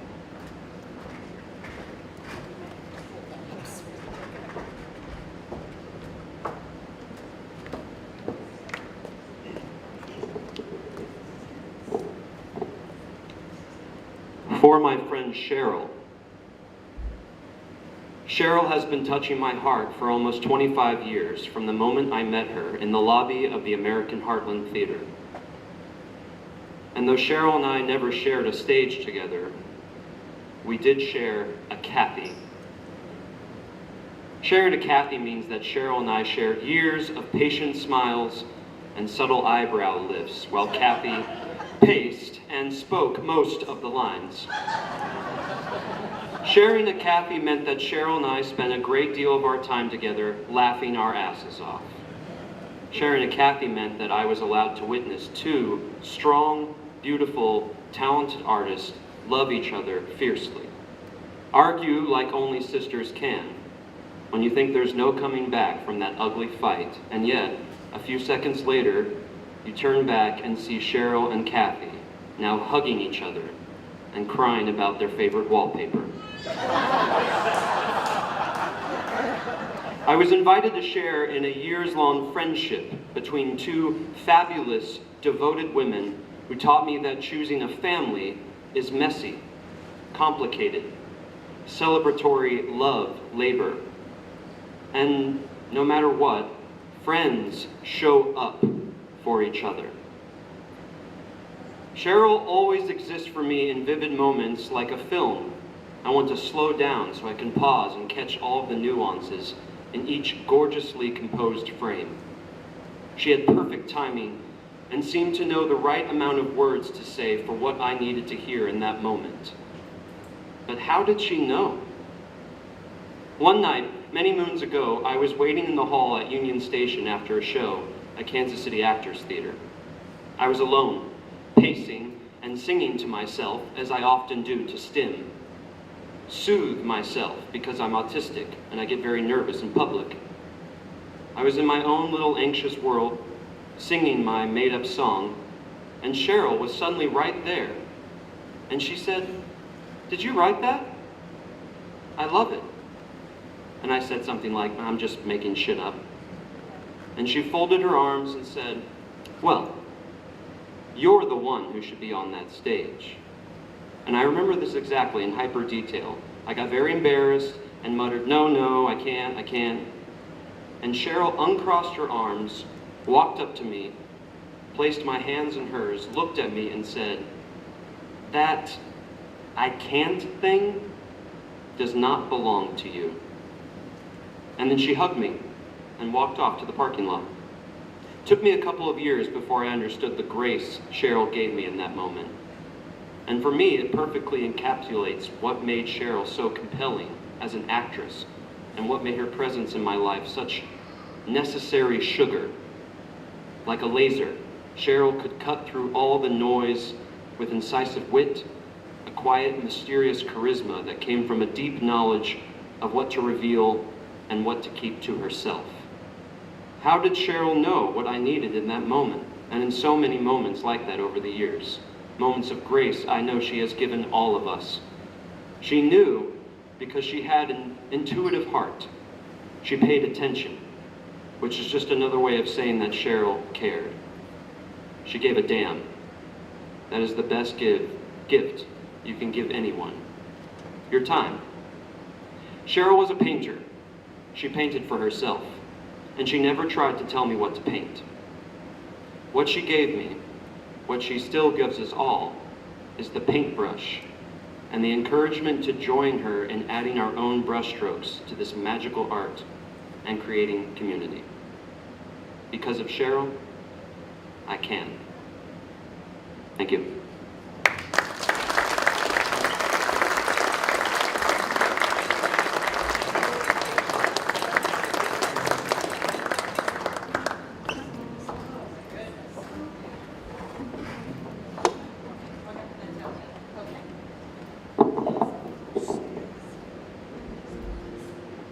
For my friend Cheryl. Cheryl has been touching my heart for almost 25 years, from the moment I met her in the lobby of the American Heartland Theater. And though Cheryl and I never shared a stage together, we did share a Kathy. Sharing a Kathy means that Cheryl and I shared years of patient smiles and subtle eyebrow lifts, while Kathy paced and spoke most of the lines. Sharing a Kathy meant that Cheryl and I spent a great deal of our time together laughing our asses off. Sharing a Kathy meant that I was allowed to witness 2 strong, beautiful, talented artists love each other fiercely. Argue like only sisters can, when you think there's no coming back from that ugly fight, and yet, a few seconds later, you turn back and see Cheryl and Kathy now hugging each other and crying about their favorite wallpaper. I was invited to share in a years-long friendship between two fabulous, devoted women who taught me that choosing a family is messy, complicated, celebratory love, labor. And no matter what, friends show up for each other. Cheryl always exists for me in vivid moments like a film. I want to slow down so I can pause and catch all of the nuances in each gorgeously composed frame. She had perfect timing and seemed to know the right amount of words to say for what I needed to hear in that moment. But how did she know? One night, many moons ago, I was waiting in the hall at Union Station after a show at Kansas City Actors Theater. I was alone, pacing and singing to myself, as I often do to stim. Soothe myself because I'm autistic and I get very nervous in public. I was in my own little anxious world, singing my made-up song, and Cheryl was suddenly right there. And she said, "Did you write that? I love it." And I said something like, "I'm just making shit up." And she folded her arms and said, "Well, you're the one who should be on that stage." And I remember this exactly in hyper detail. I got very embarrassed and muttered, no, I can't. And Cheryl uncrossed her arms, walked up to me, placed my hands in hers, looked at me and said, "That I can't thing does not belong to you." And then she hugged me and walked off to the parking lot. It took me a couple of years before I understood the grace Cheryl gave me in that moment. And for me, it perfectly encapsulates what made Cheryl so compelling as an actress and what made her presence in my life such necessary sugar. Like a laser, Cheryl could cut through all the noise with incisive wit, a quiet, mysterious charisma that came from a deep knowledge of what to reveal and what to keep to herself. How did Cheryl know what I needed in that moment, and in so many moments like that over the years? Moments of grace I know she has given all of us. She knew because she had an intuitive heart. She paid attention, which is just another way of saying that Cheryl cared. She gave a damn. That is the best gift you can give anyone. Your time. Cheryl was a painter. She painted for herself, and she never tried to tell me what to paint. What she gave me, what she still gives us all, is the paintbrush and the encouragement to join her in adding our own brushstrokes to this magical art and creating community. Because of Cheryl, I can. Thank you.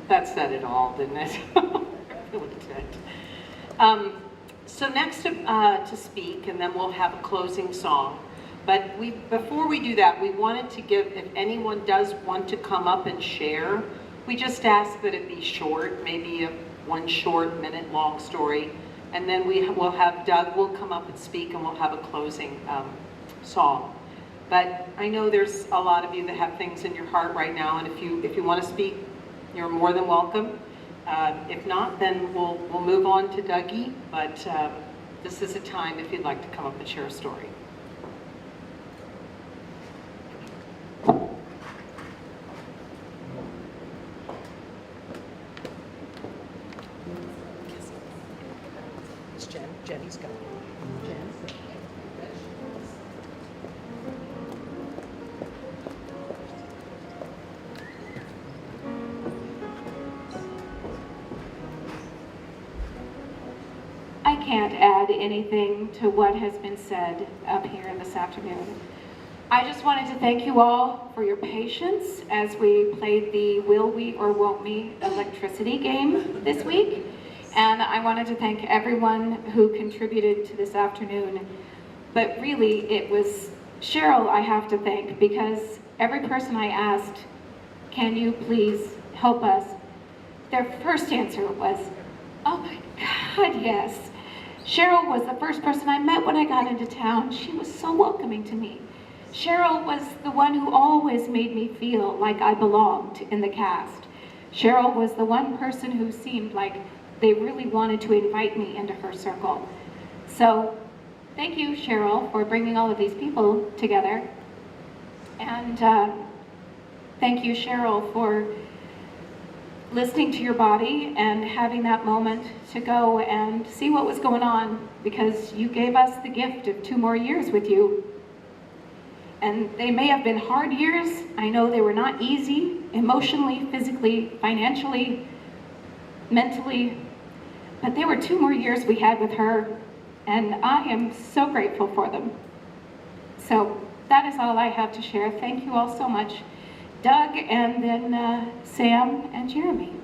That said it all, didn't it? Really did. So next to speak, and then we'll have a closing song. But before we do that, we wanted to give, if anyone does want to come up and share, we just ask that it be short, maybe one short minute-long story, and then we'll have Doug will come up and speak, and we'll have a closing song. But I know there's a lot of you that have things in your heart right now, and if you want to speak, you're more than welcome. If not, then we'll move on to Dougie, but this is a time if you'd like to come up and share a story. It's Jen. Jenny's going. Jen. I can't add anything to what has been said up here this afternoon. I just wanted to thank you all for your patience as we played the Will We or Won't We electricity game this week. And I wanted to thank everyone who contributed to this afternoon. But really, it was Cheryl I have to thank, because every person I asked, can you please help us? their first answer was, "Oh my God, yes." Cheryl was the first person I met when I got into town. She was so welcoming to me. Cheryl was the one who always made me feel like I belonged in the cast. Cheryl was the one person who seemed like they really wanted to invite me into her circle. So thank you, Cheryl, for bringing all of these people together. And thank you, Cheryl, for listening to your body and having that moment to go and see what was going on, because you gave us the gift of 2 more years with you. And they may have been hard years. I know they were not easy, emotionally, physically, financially, mentally, but they were 2 more years we had with her, and I am so grateful for them. So that is all I have to share. Thank you all so much. Doug, and then Sam and Jeremy.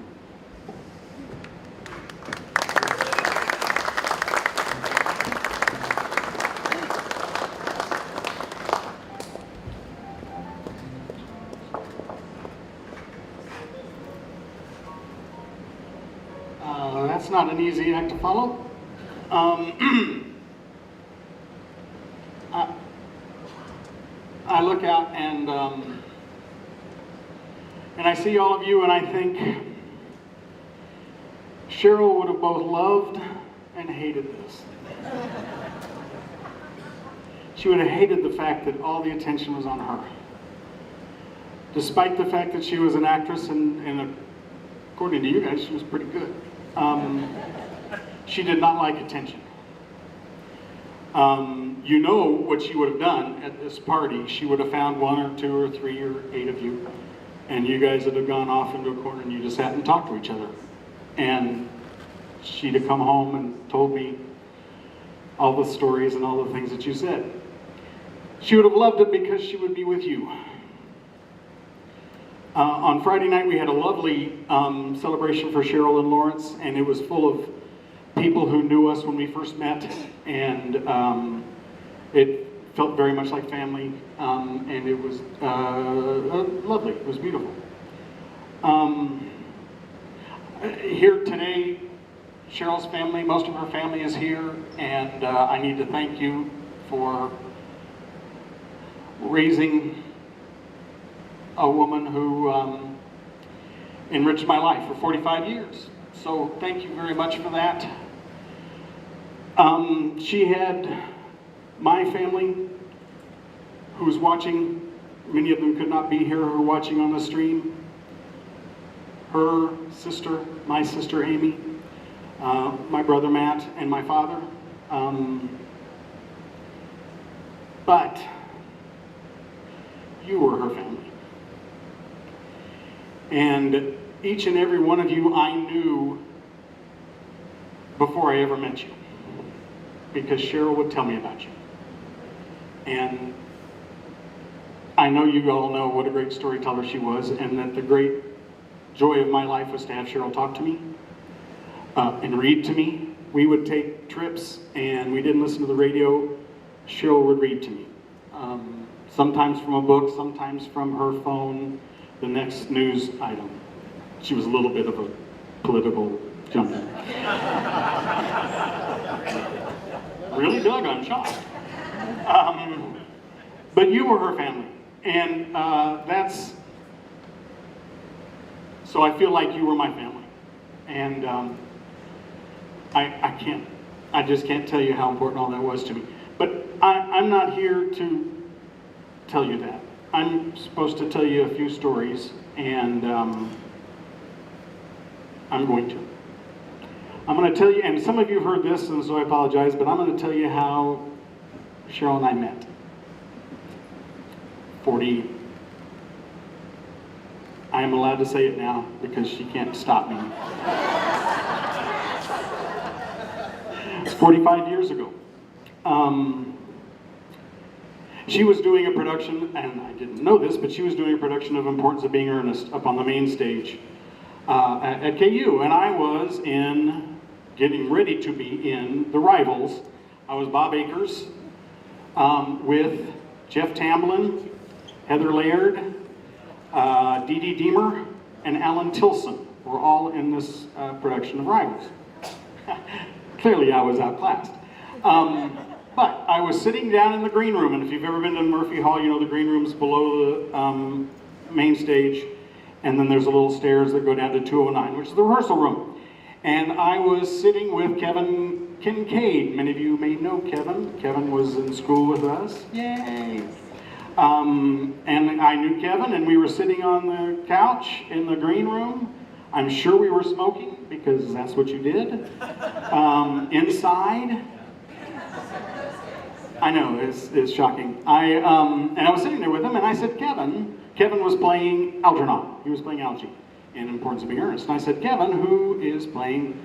That's not an easy act to follow. I look out and I see all of you, and I think Cheryl would have both loved and hated this. She would have hated the fact that all the attention was on her. Despite the fact that she was an actress, and according to you guys, she was pretty good. She did not like attention. You know what she would have done at this party. She would have found 1 or 2 or 3 or 8 of you, and you guys would have gone off into a corner and you just sat and talked to each other. And she'd have come home and told me all the stories and all the things that you said. She would have loved it because she would be with you. On Friday night, we had a lovely celebration for Cheryl and Lawrence, and it was full of people who knew us when we first met, and it felt very much like family, and it was lovely. It was beautiful. Here today, Cheryl's family, most of her family is here, and I need to thank you for raising a woman who enriched my life for 45 years. So thank you very much for that. She had my family who's watching. Many of them could not be here, who are watching on the stream. Her sister, my sister Amy, my brother Matt, and my father. But you were her family. And each and every one of you I knew before I ever met you, because Cheryl would tell me about you. And I know you all know what a great storyteller she was, and that the great joy of my life was to have Cheryl talk to me and read to me. We would take trips and we didn't listen to the radio. Cheryl would read to me. Sometimes from a book, sometimes from her phone, the next news item. She was a little bit of a political junkie. Really, Doug? I'm shocked. But you were her family, and that's, so I feel like you were my family. And I just can't tell you how important all that was to me. But I'm not here to tell you that. I'm supposed to tell you a few stories, and I'm going to. I'm going to tell you, and some of you have heard this, and so I apologize, but I'm going to tell you how Cheryl and I met. 40, I am allowed to say it now because she can't stop me. 45 years ago. She was doing a production, and I didn't know this, but she was doing a production of Importance of Being Earnest up on the main stage at KU, and I was getting ready to be in The Rivals. I was Bob Akers with Jeff Tamblyn, Heather Laird, Dee Dee Deemer, and Alan Tilson. were all in this production of Rivals. Clearly I was outclassed. But I was sitting down in the green room, and if you've ever been to Murphy Hall, you know the green room's below the main stage, and then there's a little stairs that go down to 209, which is the rehearsal room. And I was sitting with Kevin Kincaid. Many of you may know Kevin. Kevin was in school with us. Yay! And I knew Kevin, and we were sitting on the couch in the green room. I'm sure we were smoking, because that's what you did. Inside. I know, it's shocking. And I was sitting there with him, and I said, Kevin was playing Algernon. He was playing Algie in Importance of Being Earnest. And I said, Kevin, who is playing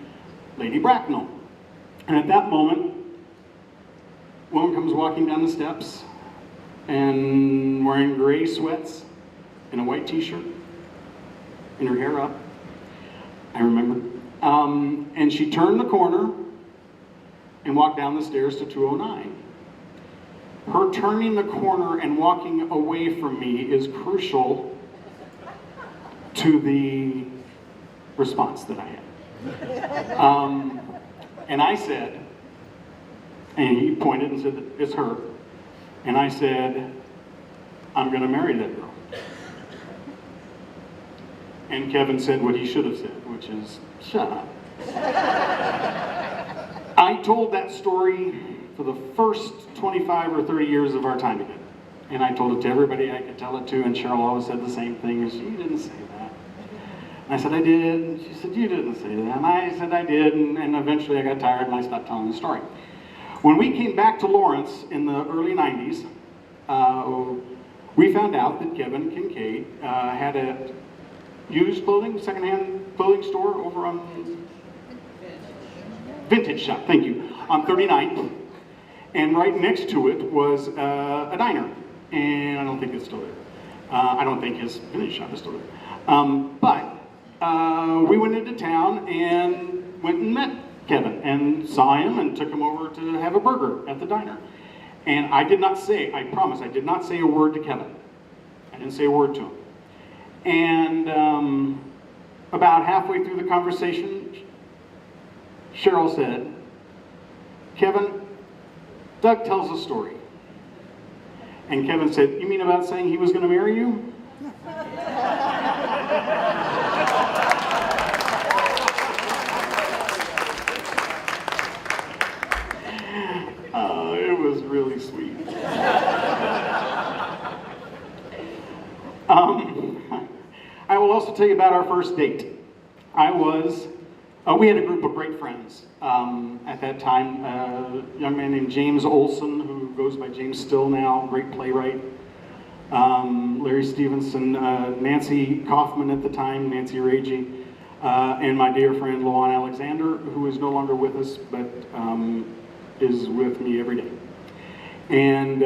Lady Bracknell? And at that moment, a woman comes walking down the steps and wearing gray sweats and a white t-shirt and her hair up. I remember. And she turned the corner and walked down the stairs to 209. Her turning the corner and walking away from me is crucial to the response that I had. And I said, and he pointed and said, it's her. And I said, I'm going to marry that girl. And Kevin said what he should have said, which is, shut up. I told that story for the first 25 or 30 years of our time together. And I told it to everybody I could tell it to, and Cheryl always said the same thing, is, you didn't say that. And I said, I did. And she said, you didn't say that. And I said, I did. And eventually I got tired and I stopped telling the story. When we came back to Lawrence in the early 90s, we found out that Kevin Kincaid had a used clothing, secondhand clothing store over on Vintage Shop, thank you, on 39th. And right next to it was a diner. And I don't think it's still there. I don't think his Vintage Shop is still there. But we went into town and went and met Kevin and saw him and took him over to have a burger at the diner. And I did not say, I promise, I did not say a word to Kevin. I didn't say a word to him. And about halfway through the conversation, Cheryl said, Kevin, Doug tells a story. And Kevin said, you mean about saying he was going to marry you? It was really sweet. I will also tell you about our first date. We had a group of great friends at that time. A young man named James Olson, who goes by James Still now, great playwright. Larry Stevenson, Nancy Kaufman at the time, Nancy Ragey, and my dear friend Luan Alexander, who is no longer with us, but is with me every day. And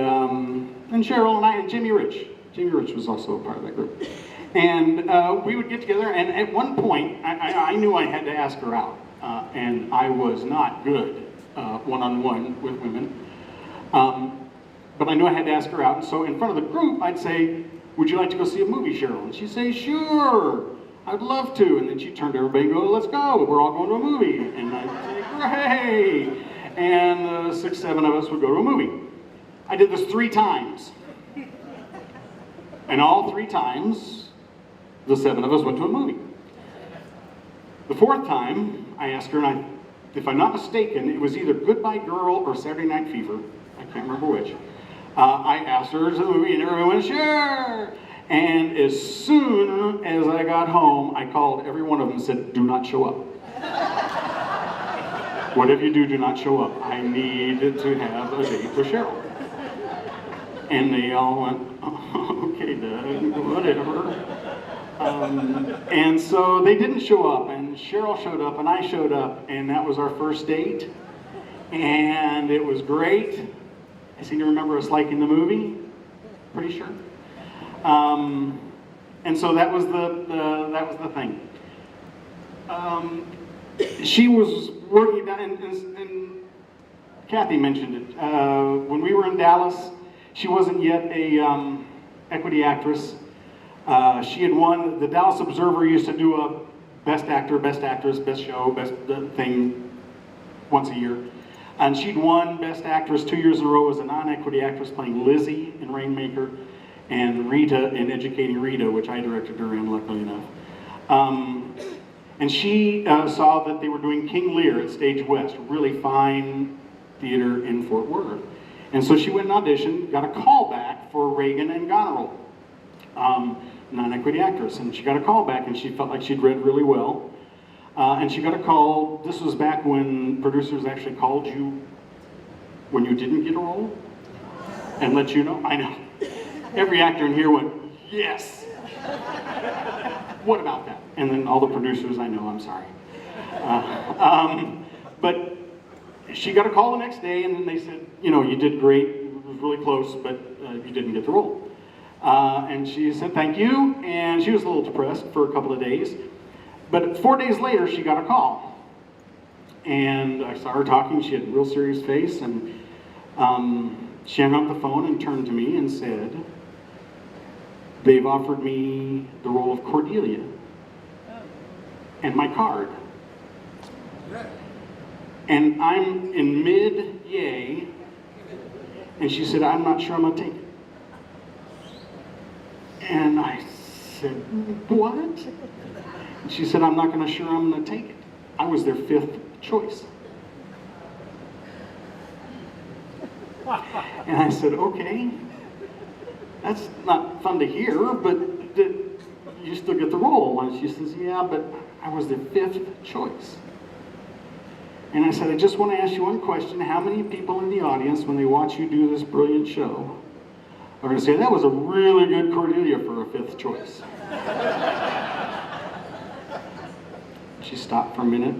Cheryl and I, and Jimmy Rich. Jimmy Rich was also a part of that group. And we would get together, and at one point, I knew I had to ask her out. And I was not good one-on-one with women. But I knew I had to ask her out. And so in front of the group, I'd say, would you like to go see a movie, Cheryl? And she'd say, sure, I'd love to. And then she'd turn to everybody and go, let's go, we're all going to a movie. And I'd say, great. And 6, 7 of us would go to a movie. I did this 3 times. And all 3 times, the 7 of us went to a movie. The 4th time, I asked her, and if I'm not mistaken, it was either Goodbye Girl or Saturday Night Fever. I can't remember which. I asked her to the movie, and everyone went, sure! And as soon as I got home, I called every one of them and said, do not show up. Whatever you do, do not show up. I need to have a date with Cheryl. And they all went, oh, okay, Doug, whatever. And so they didn't show up, and Cheryl showed up, and I showed up, and that was our first date. And it was great. I seem to remember us liking the movie, pretty sure. And so that was the thing. She was working down, and Kathy mentioned it. When we were in Dallas, she wasn't yet a equity actress. She had won, the Dallas Observer used to do best actor, best actress, best show, best thing once a year. And she'd won Best Actress 2 years in a row as a non-equity actress playing Lizzie in Rainmaker and Rita in Educating Rita, which I directed her in, luckily enough. And she saw that they were doing King Lear at Stage West, a really fine theater in Fort Worth. And so she went and auditioned, got a call back for Reagan and Goneril, non-equity actress. And she got a call back and she felt like she'd read really well. And she got a call. This was back when producers actually called you when you didn't get a role and let you know. I know. Every actor in here went, yes. What about that? And then all the producers, I know, I'm sorry. But she got a call the next day and then they said, you know, you did great. It was really close, but you didn't get the role. And she said, thank you. And she was a little depressed for a couple of days. But 4 days later, she got a call. And I saw her talking. She had a real serious face. And she hung up the phone and turned to me and said, they've offered me the role of Cordelia. And my card. And I'm in mid-yay. And she said, I'm not sure I'm going to take it. And I said, what? She said, I'm not going to sure I'm going to take it. I was their 5th choice. And I said, okay, that's not fun to hear, but you still get the role. And she says, yeah, but I was their 5th choice. And I said, I just want to ask you one question. How many people in the audience, when they watch you do this brilliant show, are going to say, that was a really good Cordelia for a 5th choice? She stopped for a minute.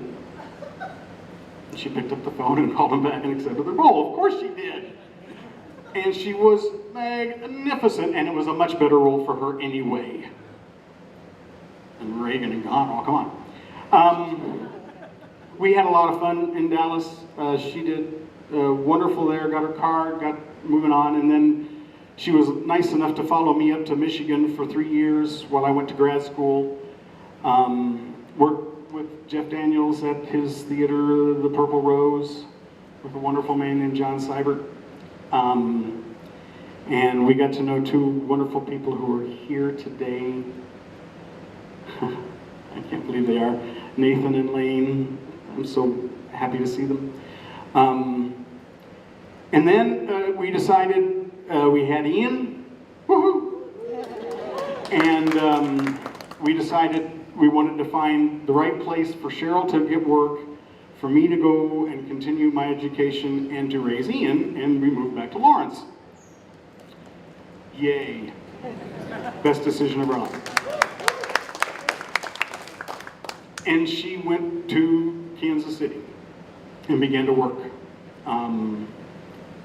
She picked up the phone and called him back and accepted the role. Of course she did. And she was magnificent, and it was a much better role for her anyway. And Reagan and Goneril, come on. We had a lot of fun in Dallas. She did wonderful there, got her card, got moving on, and then she was nice enough to follow me up to Michigan for 3 years while I went to grad school. Worked with Jeff Daniels at his theater, The Purple Rose, with a wonderful man named John Seibert. And we got to know 2 wonderful people who are here today. I can't believe they are. Nathan and Lane. I'm so happy to see them. And then we decided we had Ian. Woohoo! And we decided we wanted to find the right place for Cheryl to get work, for me to go and continue my education and to raise Ian, and we moved back to Lawrence. Yay. Best decision of our life. And she went to Kansas City and began to work.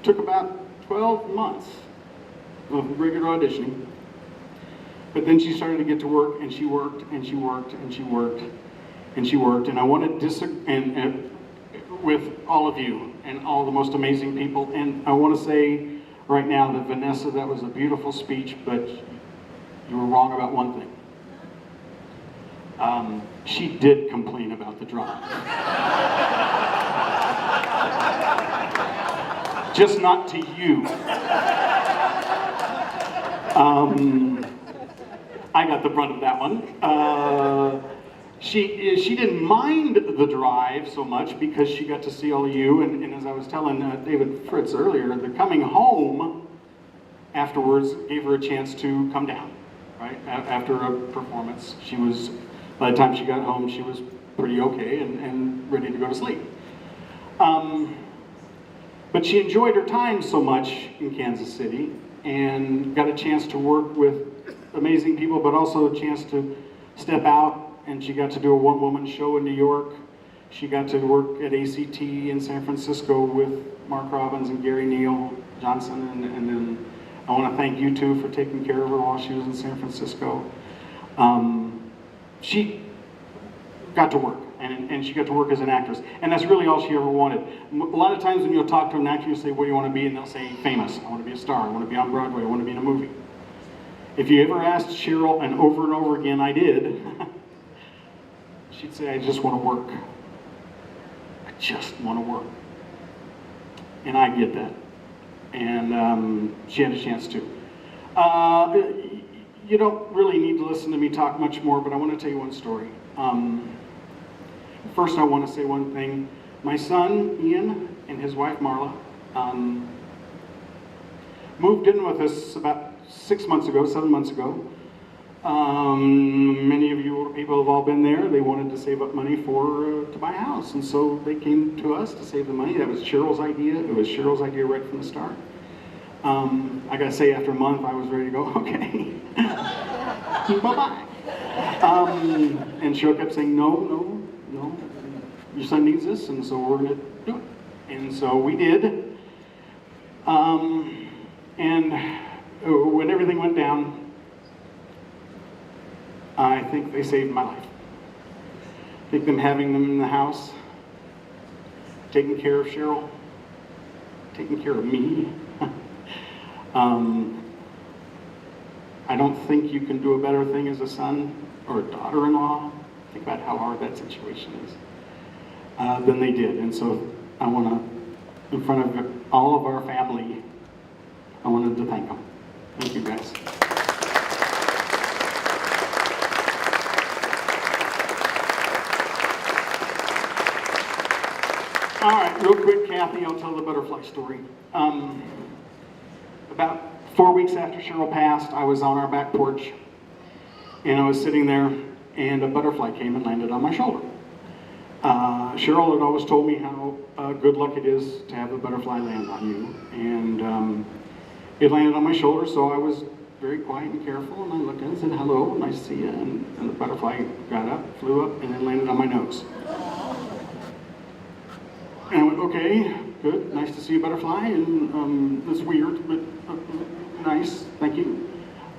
Took about 12 months of regular auditioning. But then she started to get to work, and she worked, and she worked, and she worked, and she worked. And I want to disagree with all of you and all the most amazing people. And I want to say right now that Vanessa, that was a beautiful speech, but you were wrong about one thing. She did complain about the drive. Just not to you. I got the brunt of that one. She didn't mind the drive so much because she got to see all of you, and as I was telling David Fritz earlier, the coming home afterwards gave her a chance to come down, right? After a performance, she was, by the time she got home, she was pretty okay and ready to go to sleep. But she enjoyed her time so much in Kansas City and got a chance to work with amazing people, but also a chance to step out, and she got to do a one-woman show in New York. She got to work at ACT in San Francisco with Mark Robbins and Gary Neal Johnson, and then I want to thank you two for taking care of her while she was in San Francisco. She got to work, and she got to work as an actress, and that's really all she ever wanted. A lot of times when you'll talk to an actor, you say, what do you want to be? And they'll say, famous. I want to be a star. I want to be on Broadway. I want to be in a movie. If you ever asked Cheryl, and over again I did, she'd say, I just want to work. I just want to work. And I get that. And she had a chance to. You don't really need to listen to me talk much more, but I want to tell you one story. First, I want to say one thing. My son, Ian, and his wife, Marla, moved in with us about 7 months ago. Many of you older people have all been there. They wanted to save up money to buy a house, and so they came to us to save the money. That was Cheryl's idea. It was Cheryl's idea right from the start. I gotta say, after a month, I was ready to go, okay, bye-bye. And Cheryl kept saying, no, your son needs this, and so we're gonna do it. And so we did. And when everything went down, I think they saved my life. I think having them in the house, taking care of Cheryl, taking care of me. I don't think you can do a better thing as a son or a daughter-in-law. Think about how hard that situation is. Than they did. And so I want to, in front of all of our family, I wanted to thank them. Thank you, guys. All right, real quick, Kathy, I'll tell the butterfly story. About 4 weeks after Cheryl passed, I was on our back porch, and I was sitting there, and a butterfly came and landed on my shoulder. Cheryl had always told me how good luck it is to have a butterfly land on you, and it landed on my shoulder, so I was very quiet and careful, and I looked at it and said, hello, nice to see you, and the butterfly got up, flew up, and then landed on my nose. And I went, okay, good, nice to see you, butterfly, and it's weird, but nice, thank you.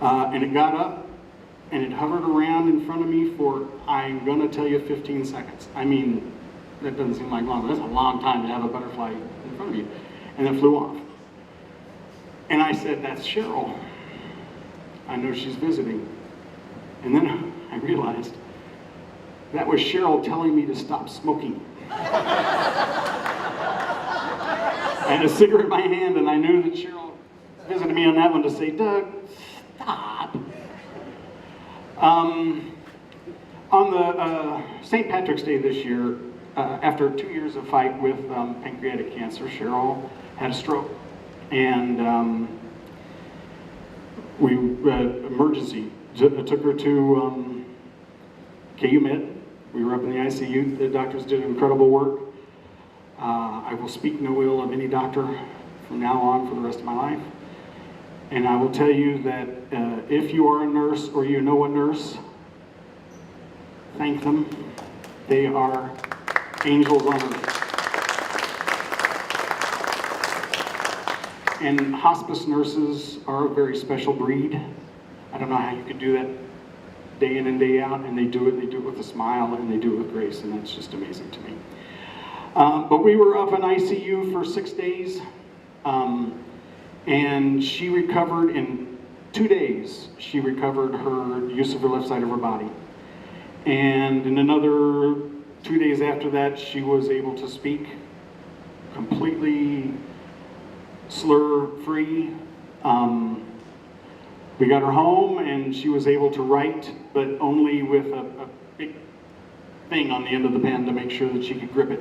And it got up, and it hovered around in front of me for, I'm gonna tell you, 15 seconds. I mean, that doesn't seem like long, but that's a long time to have a butterfly in front of you. And then flew off. And I said, that's Cheryl. I know she's visiting. And then I realized that was Cheryl telling me to stop smoking. I had a cigarette in my hand, and I knew that Cheryl visited me on that one to say, Doug, stop. On the St. Patrick's Day this year, after 2 years of fight with pancreatic cancer, Cheryl had a stroke. And we emergency took her to KU Med. We were up in the ICU. The doctors did incredible work. I will speak no ill of any doctor from now on for the rest of my life. And I will tell you that if you are a nurse or you know a nurse, thank them. They are angels on earth. And hospice nurses are a very special breed. I don't know how you could do that day in and day out, and they do it with a smile, and they do it with grace, and that's just amazing to me. But we were up in ICU for 6 days, and she recovered in 2 days. She recovered her use of her left side of her body. And in another 2 days after that, she was able to speak completely slur-free. We got her home, and she was able to write, but only with a big thing on the end of the pen to make sure that she could grip it.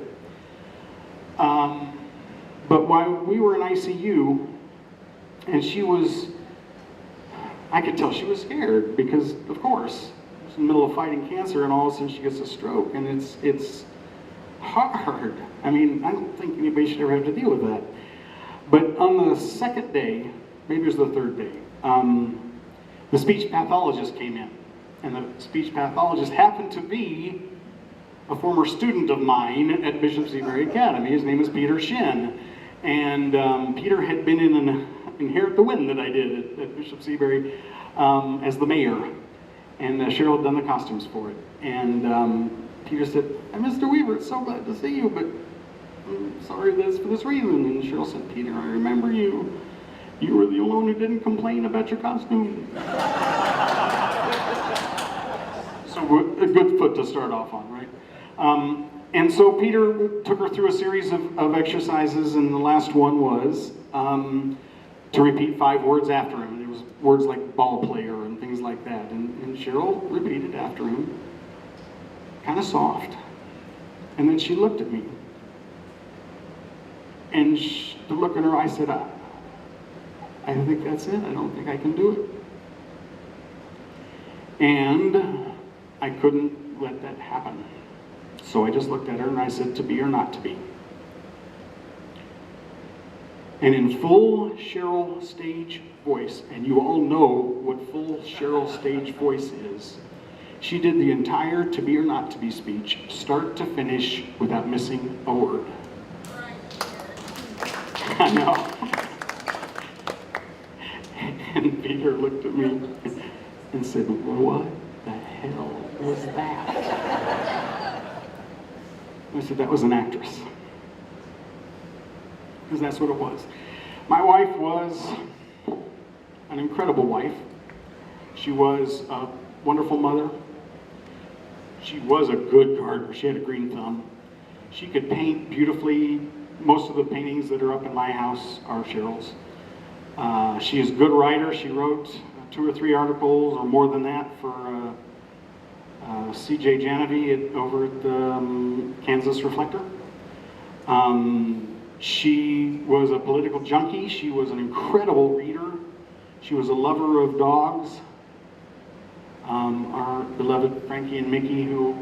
But while we were in ICU, and I could tell she was scared, because of course, she's in the middle of fighting cancer, and all of a sudden she gets a stroke, and it's hard. I mean, I don't think anybody should ever have to deal with that. But on the second day, maybe it was the third day, the speech pathologist came in. And the speech pathologist happened to be a former student of mine at Bishop Seabury Academy. His name is Peter Shin. And Peter had been in an Inherit the Wind that I did at Bishop Seabury as the mayor. And Cheryl had done the costumes for it. And Peter said, Mr. Weaver, it's so glad to see you, but I'm sorry for this reason. And Cheryl said, Peter, I remember you. You were the only one who didn't complain about your costume. So a good foot to start off on, right? And so Peter took her through a series of exercises, and the last one was to repeat 5 words after him. There was words like ball player and things like that. And Cheryl repeated after him, kind of soft. And then she looked at me. And the look in her eye said, I think that's it. I don't think I can do it. And I couldn't let that happen. So I just looked at her and I said, to be or not to be. And in full Cheryl stage voice, and you all know what full Cheryl stage voice is, she did the entire to be or not to be speech, start to finish, without missing a word. I know. And Peter looked at me and said, what the hell was that? I said, that was an actress. Because that's what it was. My wife was an incredible wife. She was a wonderful mother. She was a good gardener. She had a green thumb. She could paint beautifully. Most of the paintings that are up in my house are Cheryl's. She is a good writer. She wrote 2 or 3 articles or more than that for C.J. Janovi over at the Kansas Reflector. She was a political junkie. She was an incredible reader. She was a lover of dogs. Our beloved Frankie and Mickey, who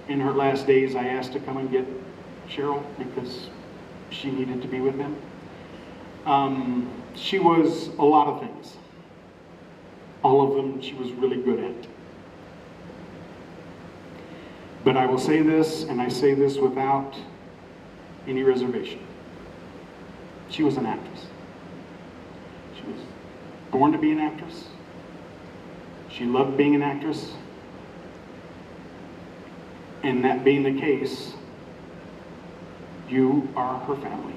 in her last days I asked to come and get Cheryl because she needed to be with them. She was a lot of things. All of them she was really good at. But I will say this, and I say this without any reservation. She was an actress. She was born to be an actress. She loved being an actress. And that being the case, you are her family.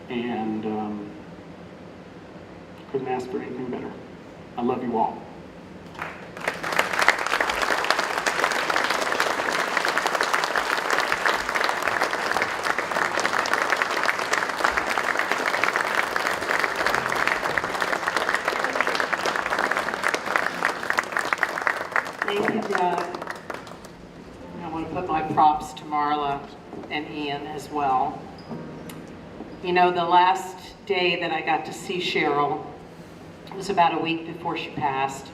And couldn't ask for anything better. I love you all. Thank you, Doug. I want to put my props to Marla and Ian as well. You know, the last day that I got to see Cheryl was about a week before she passed.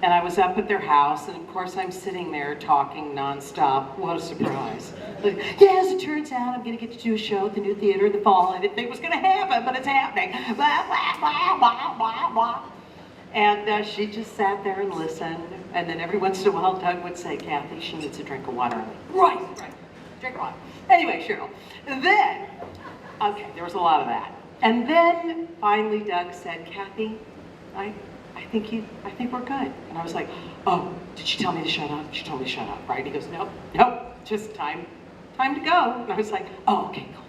And I was up at their house, and of course I'm sitting there talking nonstop. What a surprise. Like, yeah, as it turns out, I'm going to get to do a show at the new theater in the fall. I didn't think it was going to happen, but it's happening. Blah, blah, blah, blah, blah, blah. And she just sat there and listened. And then every once in a while, Doug would say, Kathy, she needs a drink of water. Right, drink of water. Anyway, Cheryl. Then, okay, there was a lot of that. And then finally Doug said, Kathy, I think we're good. And I was like, oh, did she tell me to shut up? She told me to shut up, right? He goes, nope, just time to go. And I was like, oh, okay, cool.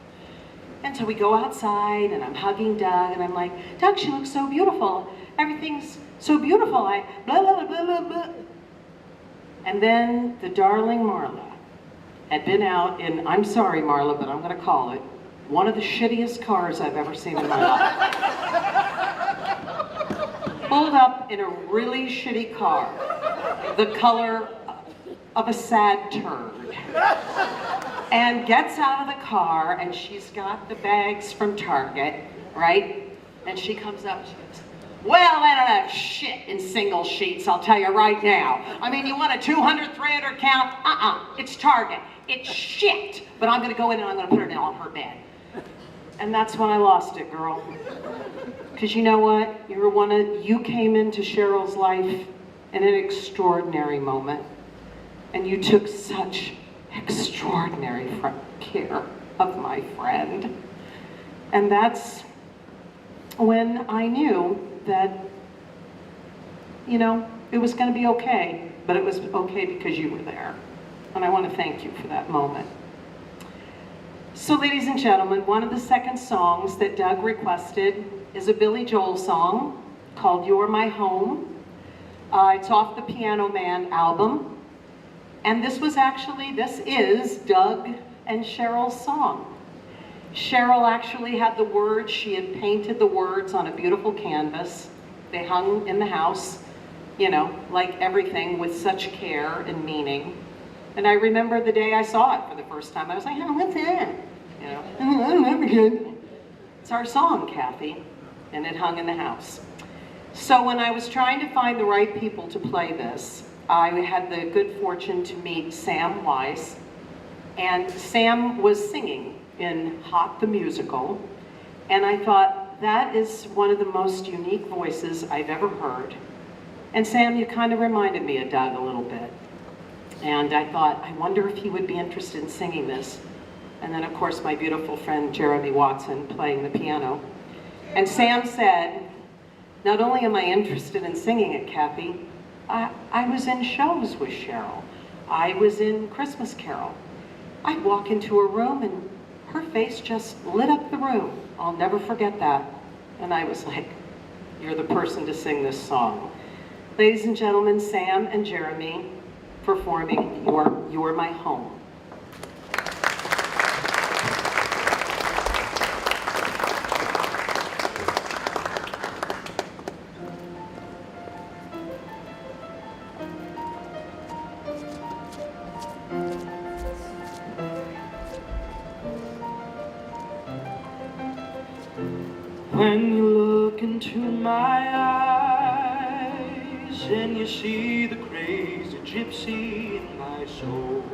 And so we go outside, and I'm hugging Doug, and I'm like, Doug, she looks so beautiful. Everything's so beautiful. I blah, blah, blah, blah, blah. And then the darling Marla had been out in, I'm sorry, Marla, but I'm going to call it, one of the shittiest cars I've ever seen in my life. Pulled up in a really shitty car, the color of a sad turd, and gets out of the car, and she's got the bags from Target, right? And she comes up, she goes, well, I don't have shit in single sheets, I'll tell you right now. I mean, you want a 200, 300 count? It's Target. It's shit. But I'm going to go in and I'm going to put it on her bed. And that's when I lost it, girl. Because you know what? You came into Cheryl's life in an extraordinary moment. And you took such extraordinary care of my friend. And that's when I knew that, you know, it was going to be okay, but it was okay because you were there. And I want to thank you for that moment. So, ladies and gentlemen, one of the second songs that Doug requested is a Billy Joel song called You're My Home. It's off the Piano Man album. And this is Doug and Cheryl's song. Cheryl actually had the words, she had painted the words on a beautiful canvas. They hung in the house, you know, like everything with such care and meaning. And I remember the day I saw it for the first time, I was like, oh, what's that? You know, I don't remember. It's our song, Kathy, and it hung in the house. So when I was trying to find the right people to play this, I had the good fortune to meet Sam Weiss, and Sam was singing in Hot the Musical, and I thought, that is one of the most unique voices I've ever heard. And Sam, you kind of reminded me of Doug a little bit. And I thought, I wonder if he would be interested in singing this. And then of course my beautiful friend Jeremy Watson playing the piano. And Sam said, not only am I interested in singing it, Kathy, I was in shows with Cheryl. I was in Christmas Carol. I'd walk into a room and her face just lit up the room. I'll never forget that. And I was like, you're the person to sing this song. Ladies and gentlemen, Sam and Jeremy performing You're My Home. When you look into my eyes and you see the crazy gypsy in my soul,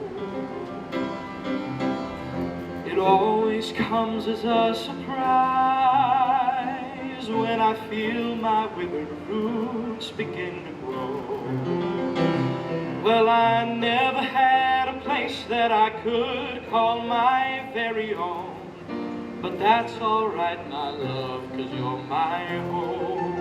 it always comes as a surprise when I feel my withered roots begin to grow. Well, I never had a place that I could call my very own. But that's alright, my love, 'cause you're my home.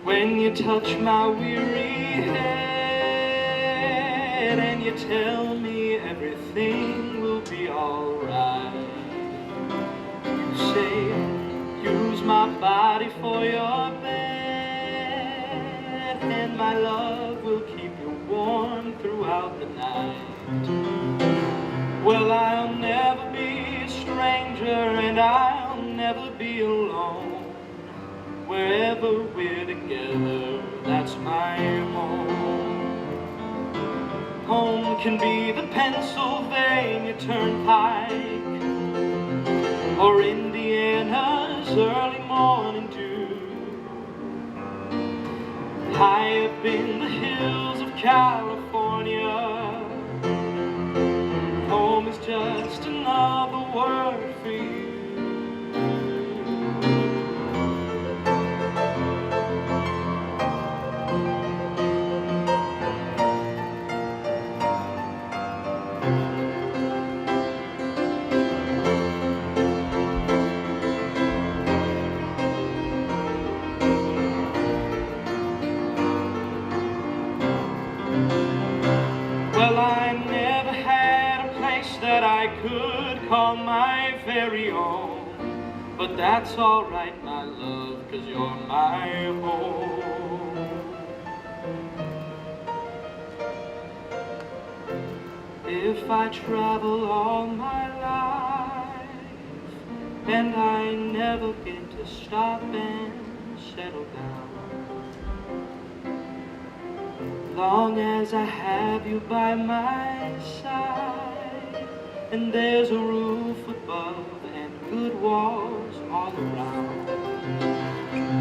When you touch my weary head and you tell me everything will be alright, you say, use my body for your bed, and my love will keep you warm throughout the night. Well, I'll never be a stranger and I'll never be alone. Wherever we're together, that's my home. Home can be the Pennsylvania Turnpike or Indiana's early morning dew. High up in the hills of California, home is just another word for you. Well, I never had a place that I could call my very own. But that's alright, my love, 'cause you're my home. If I travel all my life and I never get to stop and settle down, long as I have you by my side and there's a roof above and good walls all around,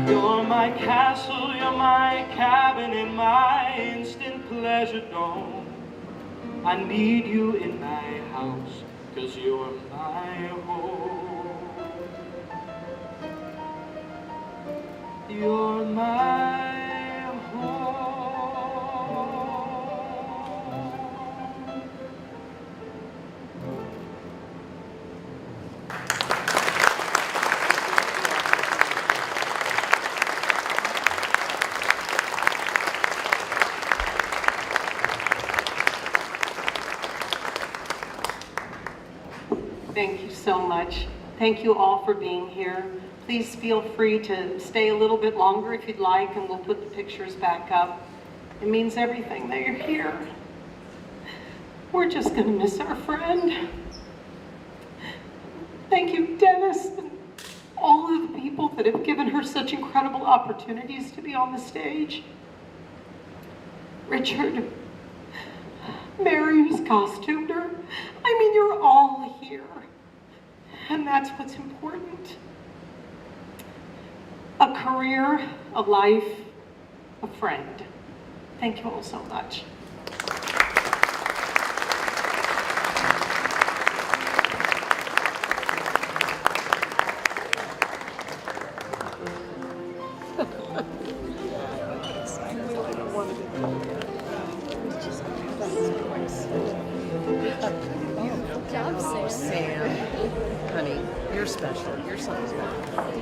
you're my castle, you're my cabin and my instant pleasure dome. I need you in my house, 'cause you're my home. You're my home. Thank you so much. Thank you all for being here. Please feel free to stay a little bit longer if you'd like, and we'll put the pictures back up. It means everything that you're here. We're just going to miss our friend. Thank you, Dennis, and all of the people that have given her such incredible opportunities to be on the stage. Richard, Mary who's costumed her. I mean, you're all here. And that's what's important. A career, a life, a friend. Thank you all so much. Oh, Sam, honey, you're special. You're so special.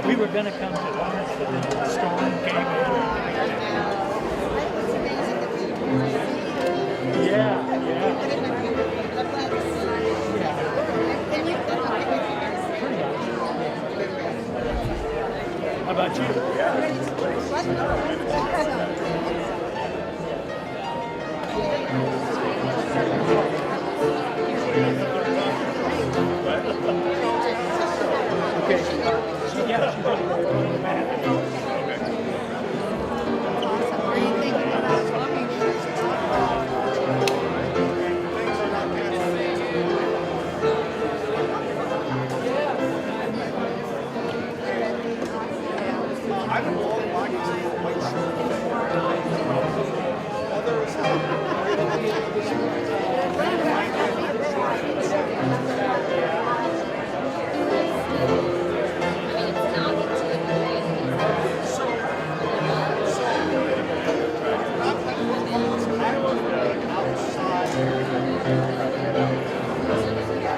We were going to come to Lawrence, but then the storm came in. Yeah, yeah. How about you?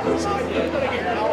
Outside.